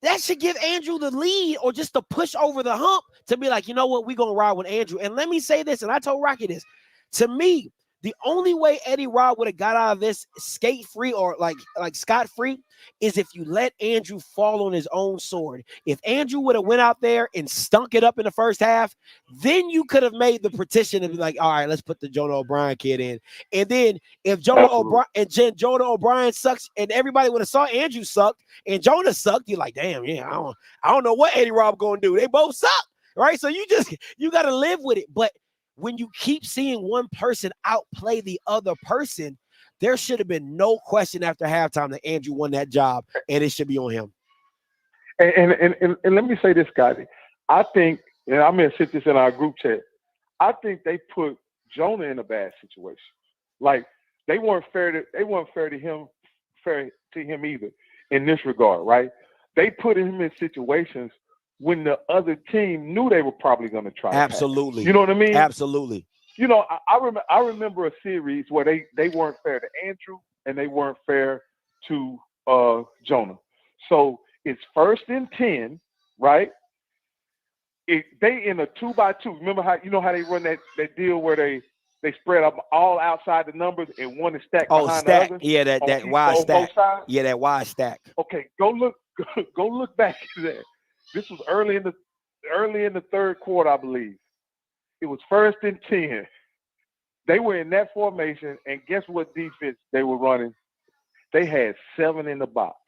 the lead, or just to push over the hump to be like, you know what, we're going to ride with Andrew. And let me say this, and I told Rocky this. To me, the only way Eddie Robb would have got out of this skate-free or like scot-free is if you let Andrew fall on his own sword. If Andrew would have went out there and stunk it up in the first half, then you could have made the petition and be like, all right, let's put the Jonah O'Brien kid in. And then if Jonah O'Brien sucks and everybody would have saw Andrew sucked and Jonah sucked, you're like, damn, yeah, I don't know what Eddie Robb going to do. They both suck, right? So you got to live with it. But when you keep seeing one person outplay the other person, there should have been no question after halftime that Andrew won that job, and it should be on him. And let me say this, Scotty. I think, and I'm going to sit this in our group chat, I think they put Jonah in a bad situation. Like, they weren't fair to him either in this regard, right? They put him in situations when the other team knew they were probably going to try. Absolutely. You know what I mean? Absolutely. You know, I remember a series where they weren't fair to Andrew and they weren't fair to Jonah. So it's 1st and 10, right? They in a 2-by-2. Remember how they run that deal where they spread up all outside the numbers and one is stacked behind the other? Yeah, that wide stack. Yeah, that wide stack. Okay, go look back at that. This was early in the third quarter, I believe. It was 1st and 10. They were in that formation, and guess what defense they were running? They had 7 in the box.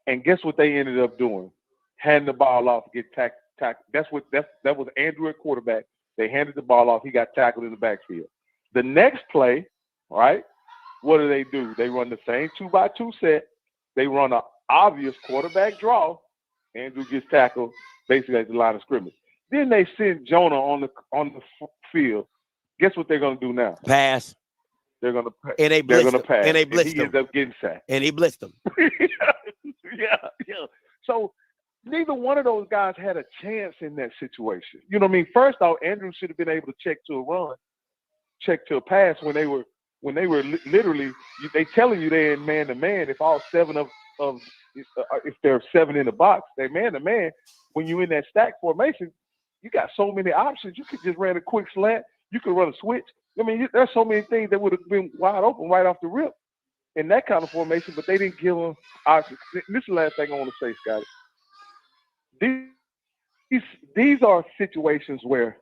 And guess what they ended up doing? Handing the ball off, get tackled. That was Andrew at quarterback. They handed the ball off. He got tackled in the backfield. The next play, right? What do? They run the same 2-by-2 set. They run an obvious quarterback draw. Andrew gets tackled basically at the line of scrimmage. Then they send Jonah on the field. Guess what they're going to do now? Pass. They're going to pass. And they blitzed him. Pass. And they blitzed him. He ends up getting sacked. And he blitzed him. Yeah. So neither one of those guys had a chance in that situation. You know what I mean? First off, Andrew should have been able to check to a run, check to a pass when they were literally they telling you they're in man to man. If all seven of if there are seven in the box, they're man to man. When you're in that stack formation, you got so many options. You could just run a quick slant. You could run a switch. I mean, there's so many things that would have been wide open right off the rip in that kind of formation, but they didn't give them options. This is the last thing I want to say, Scotty. These are situations where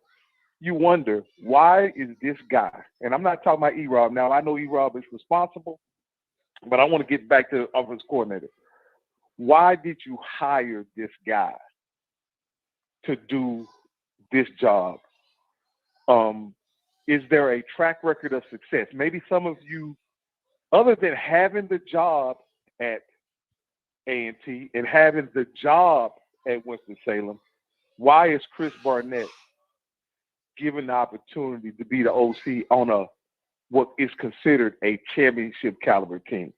you wonder, why is this guy, and I'm not talking about E-Rob now, I know E-Rob is responsible, but I want to get back to offense coordinator. Why did you hire this guy to do this job? Is there a track record of success? Maybe some of you, other than having the job at A&T and having the job at Winston-Salem, why is Chris Barnett given the opportunity to be the OC on what is considered a championship caliber team?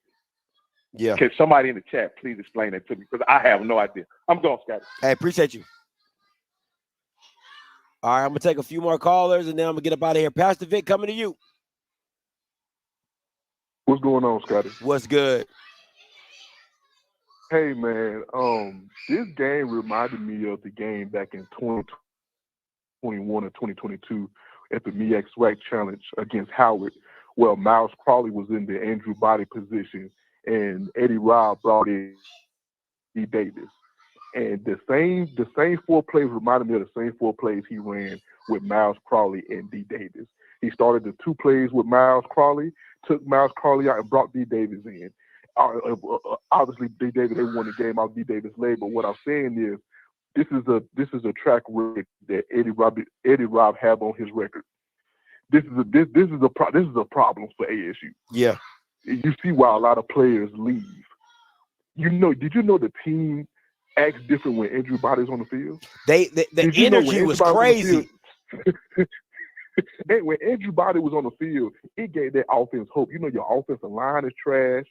Yeah. Can somebody in the chat please explain that to me? Because I have no idea. I'm going, Scotty. Hey, appreciate you. All right, I'm going to take a few more callers, and then I'm going to get up out of here. Pastor Vic, coming to you. What's going on, Scotty? What's good? Hey, man, this game reminded me of the game back in 2021 or 2022 at the MEAC SWAC Challenge against Howard. Well, Miles Crawley was in the Andrew Body position, and Eddie Robb brought in D. Davis. And the same four plays reminded me of the same four plays he ran with Miles Crawley and D. Davis. He started the two plays with Miles Crawley, took Miles Crawley out, and brought D. Davis in. Obviously, D. Davis, they won the game out D. Davis late. But what I'm saying is, this is a track record that Eddie Robb have on his record. This is a problem for ASU. Yeah, you see why a lot of players leave. Did you know the team acts different when Andrew Body's on the field? The energy was crazy. And when Andrew Body was on the field, it gave that offense hope. You know, your offensive line is trash.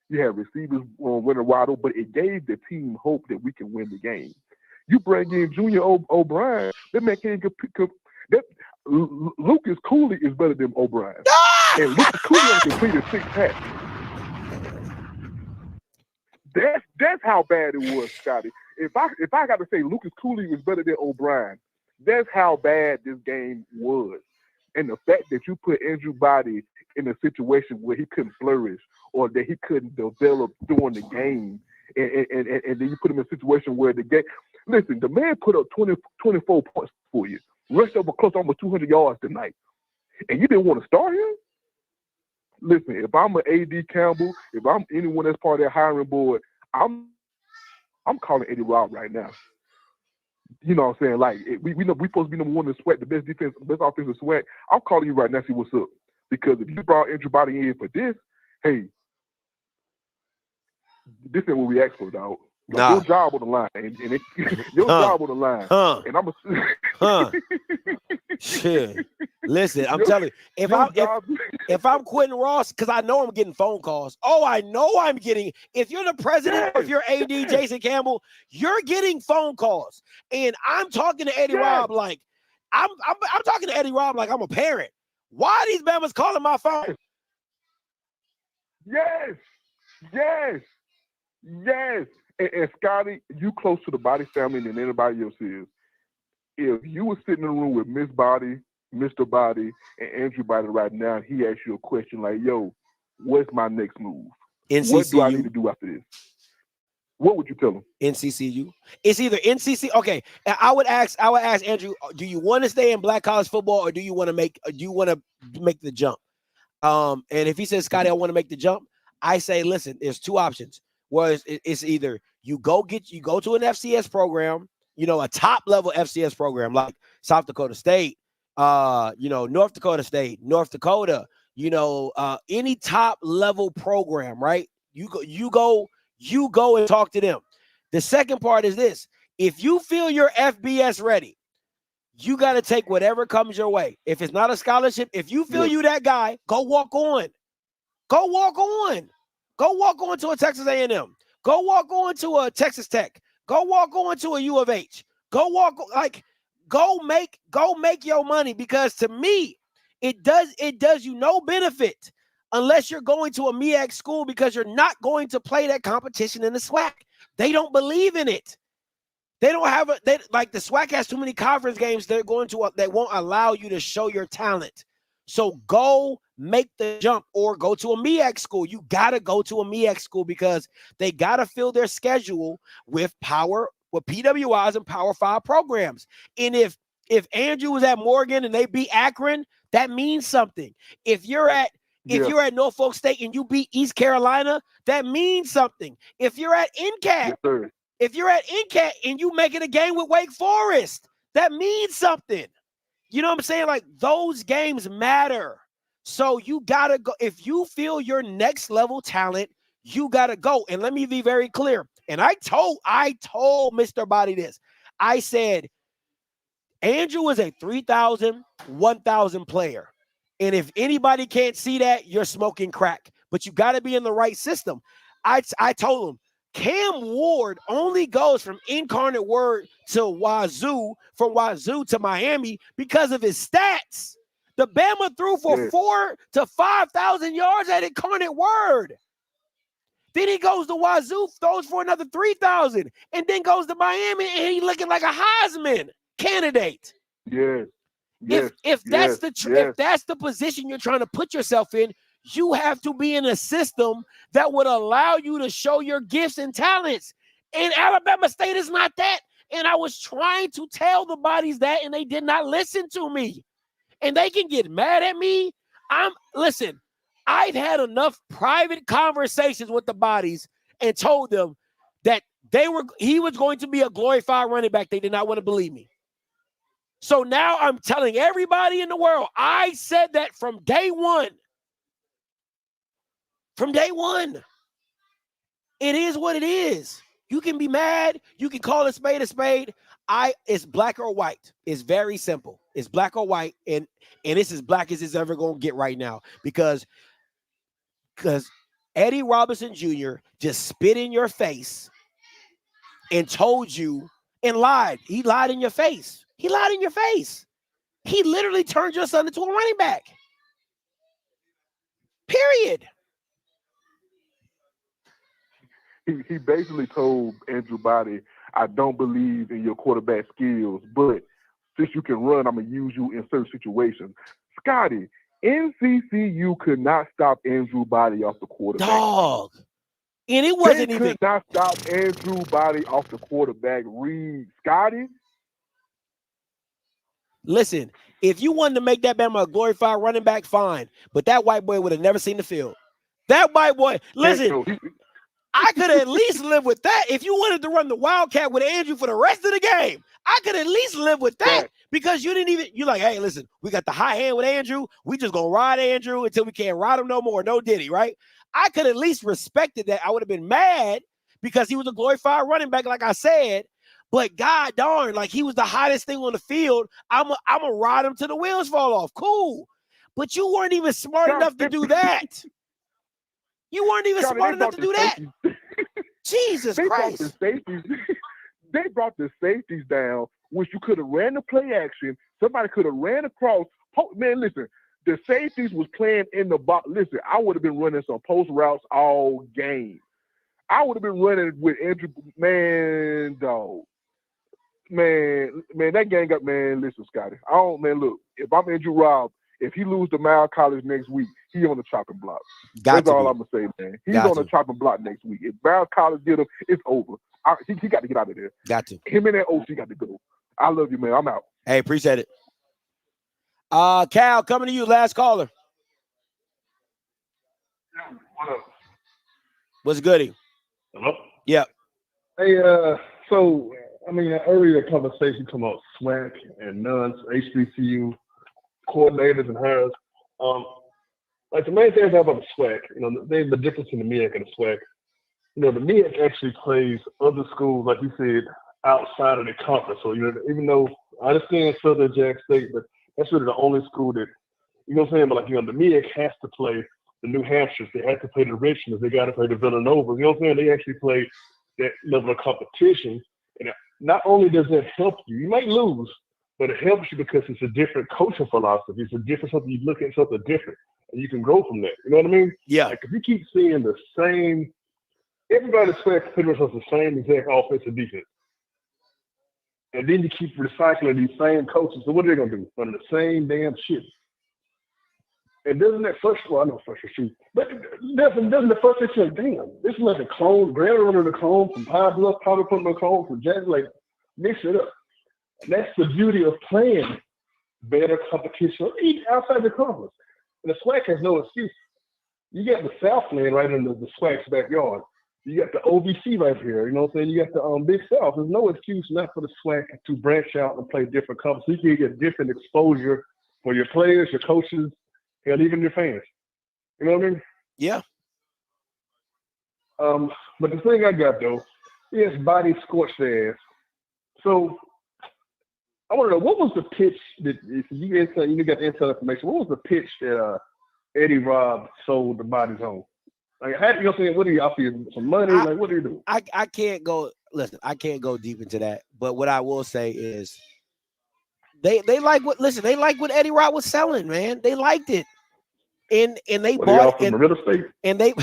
You have receivers running wide open, but it gave the team hope that we can win the game. You bring in Junior O'Brien, that man can't compete. Lucas Cooley is better than O'Brien. And Lucas Cooley completed 6 passes. That's how bad it was, Scotty. If I got to say Lucas Cooley was better than O'Brien, that's how bad this game was. And the fact that you put Andrew Body in a situation where he couldn't flourish or that he couldn't develop during the game, and then you put him in a situation where the game – listen, the man put up 24 points for you, rushed over close to almost 200 yards tonight, and you didn't want to start him? Listen, if I'm an A.D. Campbell, if I'm anyone that's part of that hiring board, I'm calling Eddie Robb right now. You know what I'm saying? Like, we know we're supposed to be number one in the SWAC, the best defense, best offensive SWAC. I'm calling you right now to see what's up. Because if you brought Andrew Body in for this, hey, this ain't what we asked for, dog. Like, your job on the line, your job on the line, and I'm Shit. Listen, I'm telling you, if I'm Quentin Ross, because I know I'm getting phone calls. Oh, I know I'm getting. If you're the president, or if you're AD Jason Campbell, you're getting phone calls, and I'm talking to Eddie Robb like I'm talking to Eddie Robb like I'm a parent. Why are these Bama's calling my phone? Yes. And Scotty, you close to the Body family than anybody else is. If you were sitting in a room with Miss Body, Mr. Body, and Andrew Body right now, and he asked you a question like, yo, what's my next move? NCCU. What do I need to do after this? What would you tell him? NCCU. It's either NCC. Okay, I would ask Andrew, do you want to stay in black college football, or do you want to make the jump? And if he says, Scotty, I want to make the jump, I say, listen, there's two options. Whereas it's either you go to an FCS program, a top level FCS program like South Dakota State, North Dakota State, North Dakota, any top level program, right? You go and talk to them. The second part is this: if you feel you're FBS ready, you got to take whatever comes your way. If it's not a scholarship, if you feel you that guy, go walk on. Go walk on to a Texas A&M. Go walk on to a Texas Tech. Go walk on to a U of H. Go make your money, because to me, it does you no benefit unless you're going to a MEAC school, because you're not going to play that competition in the SWAC. They don't believe in it. They don't have the SWAC has too many conference games that won't allow you to show your talent. So go make the jump or go to a MEAC school. You got to go to a MEAC school because they got to fill their schedule with PWIs and Power 5 programs. And if Andrew was at Morgan and they beat Akron, that means something. If you're at Norfolk State and you beat East Carolina, that means something. If you're at NCAT, and you make it a game with Wake Forest, that means something. You know what I'm saying? Like, those games matter. So you got to go. If you feel your next level talent, you got to go. And let me be very clear. And I told Mr. Body this. I said, Andrew is a 3,000, 1,000 player. And if anybody can't see that, you're smoking crack. But you got to be in the right system. I told him, Cam Ward only goes from Incarnate Word to Wazoo, from Wazoo to Miami because of his stats. The Bama threw for 4,000 to 5,000 yards at Incarnate Word. Then he goes to Wazoo, throws for another 3,000, and then goes to Miami, and he's looking like a Heisman candidate. Yes. If that's the position you're trying to put yourself in, you have to be in a system that would allow you to show your gifts and talents. And Alabama State is not that. And I was trying to tell the bodies that, and they did not listen to me. And they can get mad at me. Listen, I've had enough private conversations with the bodies and told them that he was going to be a glorified running back. They did not want to believe me. So now I'm telling everybody in the world, I said that from day one. From day one. It is what it is. You can be mad. You can call a spade a spade. It's black or white. It's very simple. It's black or white. And it's as black as it's ever going to get right now. Because Eddie Robinson Jr. just spit in your face and told you and lied. He lied in your face. He lied in your face. He literally turned your son into a running back. Period. He basically told Andrew Body, I don't believe in your quarterback skills, but since you can run, I'm going to use you in certain situations. Scotty, NCCU could not stop Andrew Body off the quarterback. Dog. And it wasn't they could not stop Andrew Body off the quarterback. Read, Scotty. Listen, if you wanted to make that Bama a glorified running back, fine. But that white boy would have never seen the field. That white boy, listen, I could at least live with that. If you wanted to run the Wildcat with Andrew for the rest of the game, I could at least live with that because you're like, hey, listen, we got the high hand with Andrew. We just gonna ride Andrew until we can't ride him no more. No Diddy, right? I could at least respected that. I would have been mad because he was a glorified running back, like I said. But God darn, like he was the hottest thing on the field. I'm a ride him till the wheels fall off. Cool. But you weren't even smart enough to do that. You weren't even smart enough to do that. Jesus Christ. They brought the safeties down, which you could have ran the play action. Somebody could have ran across. Man, listen, the safeties was playing in the box. Listen, I would have been running some post routes all game. I would have been running with Andrew. Man, dog. Man, that gang up, man. Listen, Scotty. Look, if I'm Andrew Robb, if he lose to Mal College next week, he on the chopping block. That's all I'm going to say, man. He's on the chopping block next week. If Mal College get him, it's over. He got to get out of there. Got to. Him and that OC got to go. I love you, man. I'm out. Hey, appreciate it. Cal, coming to you, last caller. What up? What's goody? Hello? Yeah. Hey, so, I mean, earlier conversation come about SWAC and nuns, HBCU coordinators and hires. Like the main thing about the SWAC, there's the difference in the MEAC and the SWAC. The MEAC actually plays other schools, like you said, outside of the conference. So, even though I understand Southern Jack State, but that's really the only school that, you know what I'm saying? But the MEAC has to play the New Hampshires, they have to play the Richmonds, they got to play the Villanovas. You know what I'm saying? They actually play that level of competition. And not only does that help you, you might lose, but it helps you because it's a different coaching philosophy. It's a different something. You look at something different, and you can grow from that. You know what I mean? Yeah. Like if you keep seeing the same, everybody expects pretty much the same exact offense and defense, and then you keep recycling these same coaches. So what are they gonna do? Run the same damn shit. And doesn't that frustrate? Well, I know frustrate you, but doesn't the frustrate you? Like, damn, this is like a clone. Granted, running a clone from Pine Bluff, probably putting a clone from Jackson. Like, mix it up. And that's the beauty of playing better competition, even outside the conference. And the SWAC has no excuse. You got the Southland right in the SWAC's backyard. You got the OVC right here. You know what I'm saying? You got the Big South. There's no excuse not for the SWAC to branch out and play different conferences. You can get different exposure for your players, your coaches, and even your fans. You know what I mean? Yeah. But the thing I got though is body scorched their ass. So I want to know, what was the pitch that if you got inside information? What was the pitch that Eddie Robb sold the bodies on? Like, how, you know what I'm saying? What do you offer you some money? Like, what do you do? I can't go. Listen, I can't go deep into that. But what I will say is, they like what. Listen, they like what Eddie Robb was selling, man. They liked it, and they bought it. Real estate, and they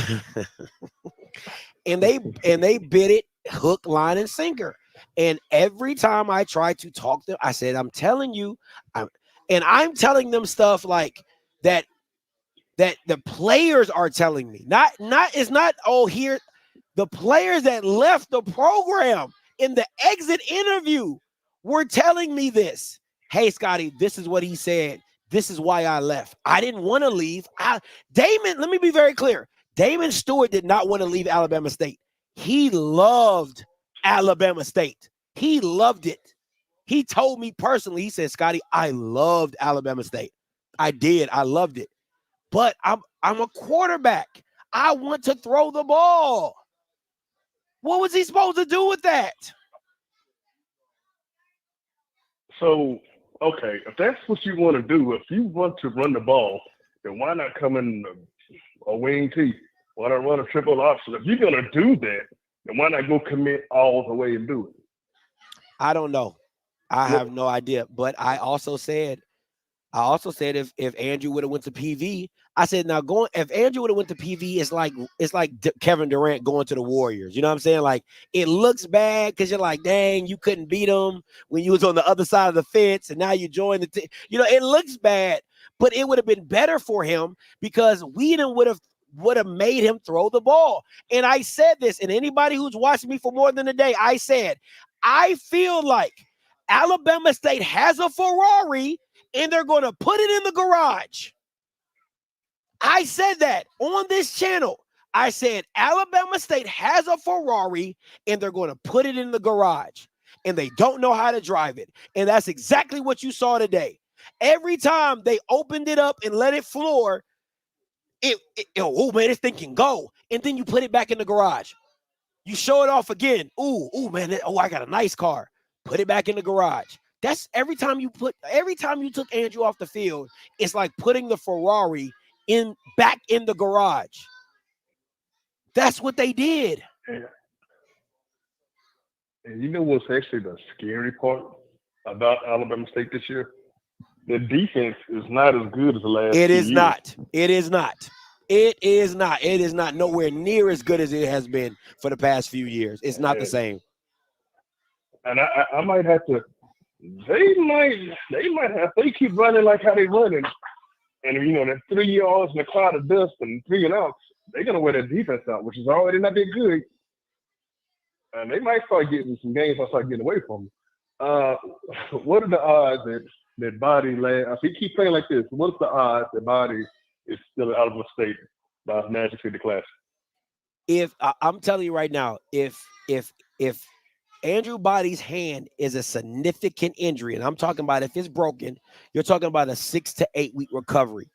and they bid it hook, line, and sinker. And every time I try to talk to them, I said, I'm telling you, I'm telling them stuff like that the players are telling me. It's not here. The players that left the program in the exit interview were telling me this. Hey, Scotty, this is what he said. This is why I left. I didn't want to leave. Damon, let me be very clear. Damon Stewart did not want to leave Alabama State. He loved Alabama State. He loved it. He told me personally, he said, Scotty, I loved Alabama State. I did. I loved it. But I'm a quarterback. I want to throw the ball. What was he supposed to do with that? So, okay, if that's what you want to do, if you want to run the ball, then why not come in a wing T? Why not run a triple option? If you're going to do that, then why not go commit all the way and do it? I don't know. I have no idea. But I also said if Andrew would have went to PV, I said if Andrew would have went to PV, it's like Kevin Durant going to the Warriors. You know what I'm saying? Like, it looks bad because you're like, dang, you couldn't beat him when you was on the other side of the fence, and now you join the team. You know, it looks bad, but it would have been better for him because Whedon would have made him throw the ball. And I said this, and anybody who's watched me for more than a day, I said, I feel like Alabama State has a Ferrari and they're going to put it in the garage. I said that on this channel. I said Alabama State has a Ferrari and they're going to put it in the garage and they don't know how to drive it. And that's exactly what you saw today. Every time they opened it up and let it floor, oh man, this thing can go. And then you put it back in the garage. You show it off again. Ooh, man. I got a nice car. Put it back in the garage. That's every time you took Andrew off the field, it's like putting the Ferrari back in the garage. That's what they did. And you know what's actually the scary part about Alabama State this year? The defense is not as good as the last. It is not. It is not. It is not. It is not nowhere near as good as it has been for the past few years. It's not the same. And I might have to. They might have. They keep running like how they running, and you know that 3 yards in a cloud of dust and 3 and outs. They're gonna wear their defense out, which is already not that good. And they might start getting some games. I start getting away from them. What are the odds that Body if he keep playing like this? What's the odds that Body is still at Alabama State by Magic City Class? If I'm telling you right now, if Andrew Body's hand is a significant injury, and I'm talking about if it's broken, you're talking about a 6 to 8 week recovery.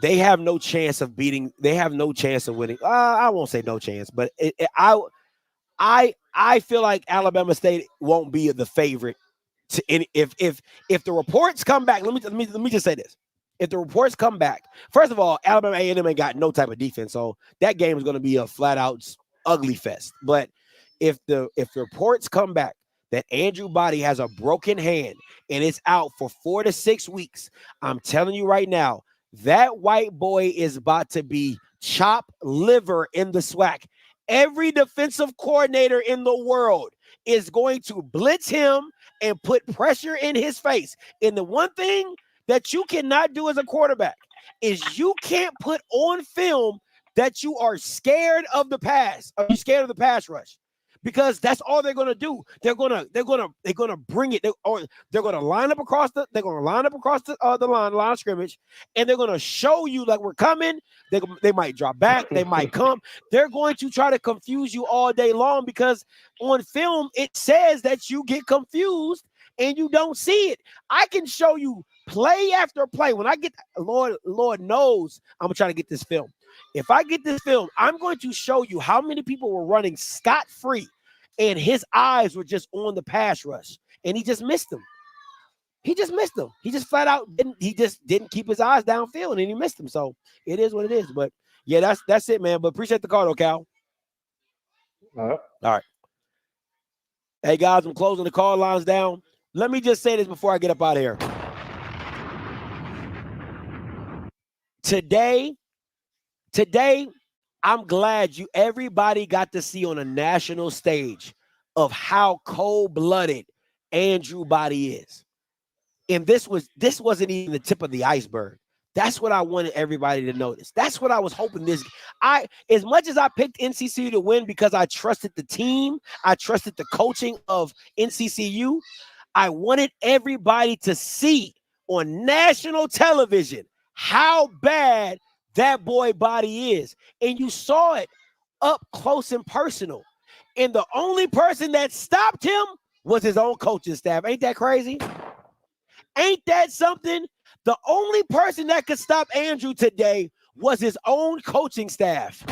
They have no chance of beating. They have no chance of winning. I won't say no chance, but I feel like Alabama State won't be the favorite. If the reports come back, let me just say this: if the reports come back, first of all, Alabama A&M ain't got no type of defense, so that game is going to be a flat out ugly fest. But if the reports come back that Andrew Body has a broken hand and it's out for 4 to 6 weeks, I'm telling you right now, that white boy is about to be chopped liver in the SWAC. Every defensive coordinator in the world is going to blitz him and put pressure in his face. And the one thing that you cannot do as a quarterback is you can't put on film that you are scared of the pass. Are you scared of the pass rush? Because that's all they're gonna do. They're gonna bring it. They're gonna line up across the line of scrimmage, and they're gonna show you like we're coming. They might drop back. They might come. They're going to try to confuse you all day long because on film it says that you get confused and you don't see it. I can show you play after play. When I get Lord knows I'm trying to get this film. If I get this film, I'm going to show you how many people were running scot-free and his eyes were just on the pass rush and he just missed them. He just missed them. He just flat out didn't keep his eyes downfield and he missed them. So it is what it is. But yeah, that's it, man. But appreciate the call, though, Cal. All right. Hey, guys, I'm closing the call lines down. Let me just say this before I get up out of here. Today, I'm glad everybody got to see on a national stage of how cold-blooded Andrew Body is. And this wasn't even the tip of the iceberg. That's what I wanted everybody to notice. That's what I was hoping as much as I picked NCCU to win because I trusted the team, I trusted the coaching of NCCU, I wanted everybody to see on national television how bad that boy Body is. And you saw it up close and personal. And the only person that stopped him was his own coaching staff. Ain't that crazy? Ain't that something? The only person that could stop Andrew today was his own coaching staff.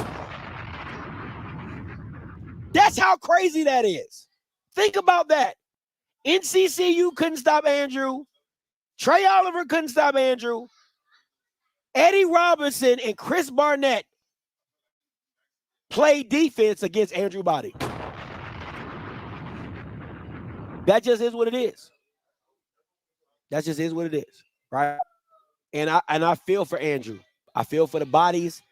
That's how crazy that is. Think about that. NCCU couldn't stop Andrew. Trey Oliver couldn't stop Andrew. Eddie Robinson and Chris Barnett played defense against Andrew Body. That just is what it is. That just is what it is, right? And I feel for Andrew. I feel for the bodies.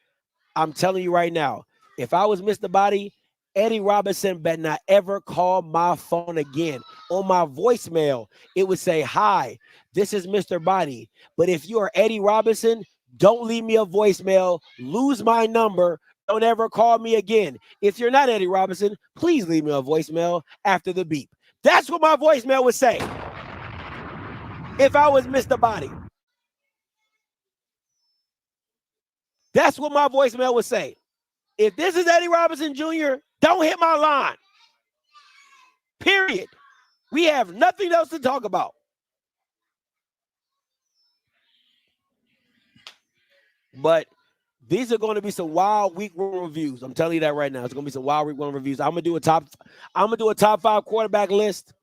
I'm telling you right now, if I was Mr. Body, Eddie Robinson better not ever call my phone again. On my voicemail, it would say, "Hi, this is Mr. Body. But if you are Eddie Robinson, don't leave me a voicemail. Lose my number. Don't ever call me again. If you're not Eddie Robinson, please leave me a voicemail after the beep." That's what my voicemail would say if I was Mr. Body. That's what my voicemail would say. If this is Eddie Robinson Jr., don't hit my line. Period. We have nothing else to talk about. But these are going to be some wild week one reviews. I'm telling you that right now. It's going to be some wild week one reviews. I'm going to do a top 5 quarterback list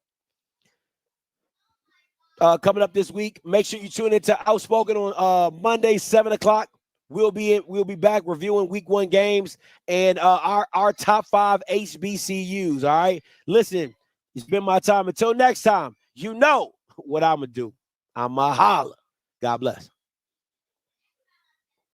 coming up this week. Make sure you tune into Outspoken on Monday, 7 o'clock. We'll be back reviewing week 1 games and our top 5 HBCUs. All right. Listen, it's been my time. Until next time, you know what I'm gonna do. I'm a holla. God bless.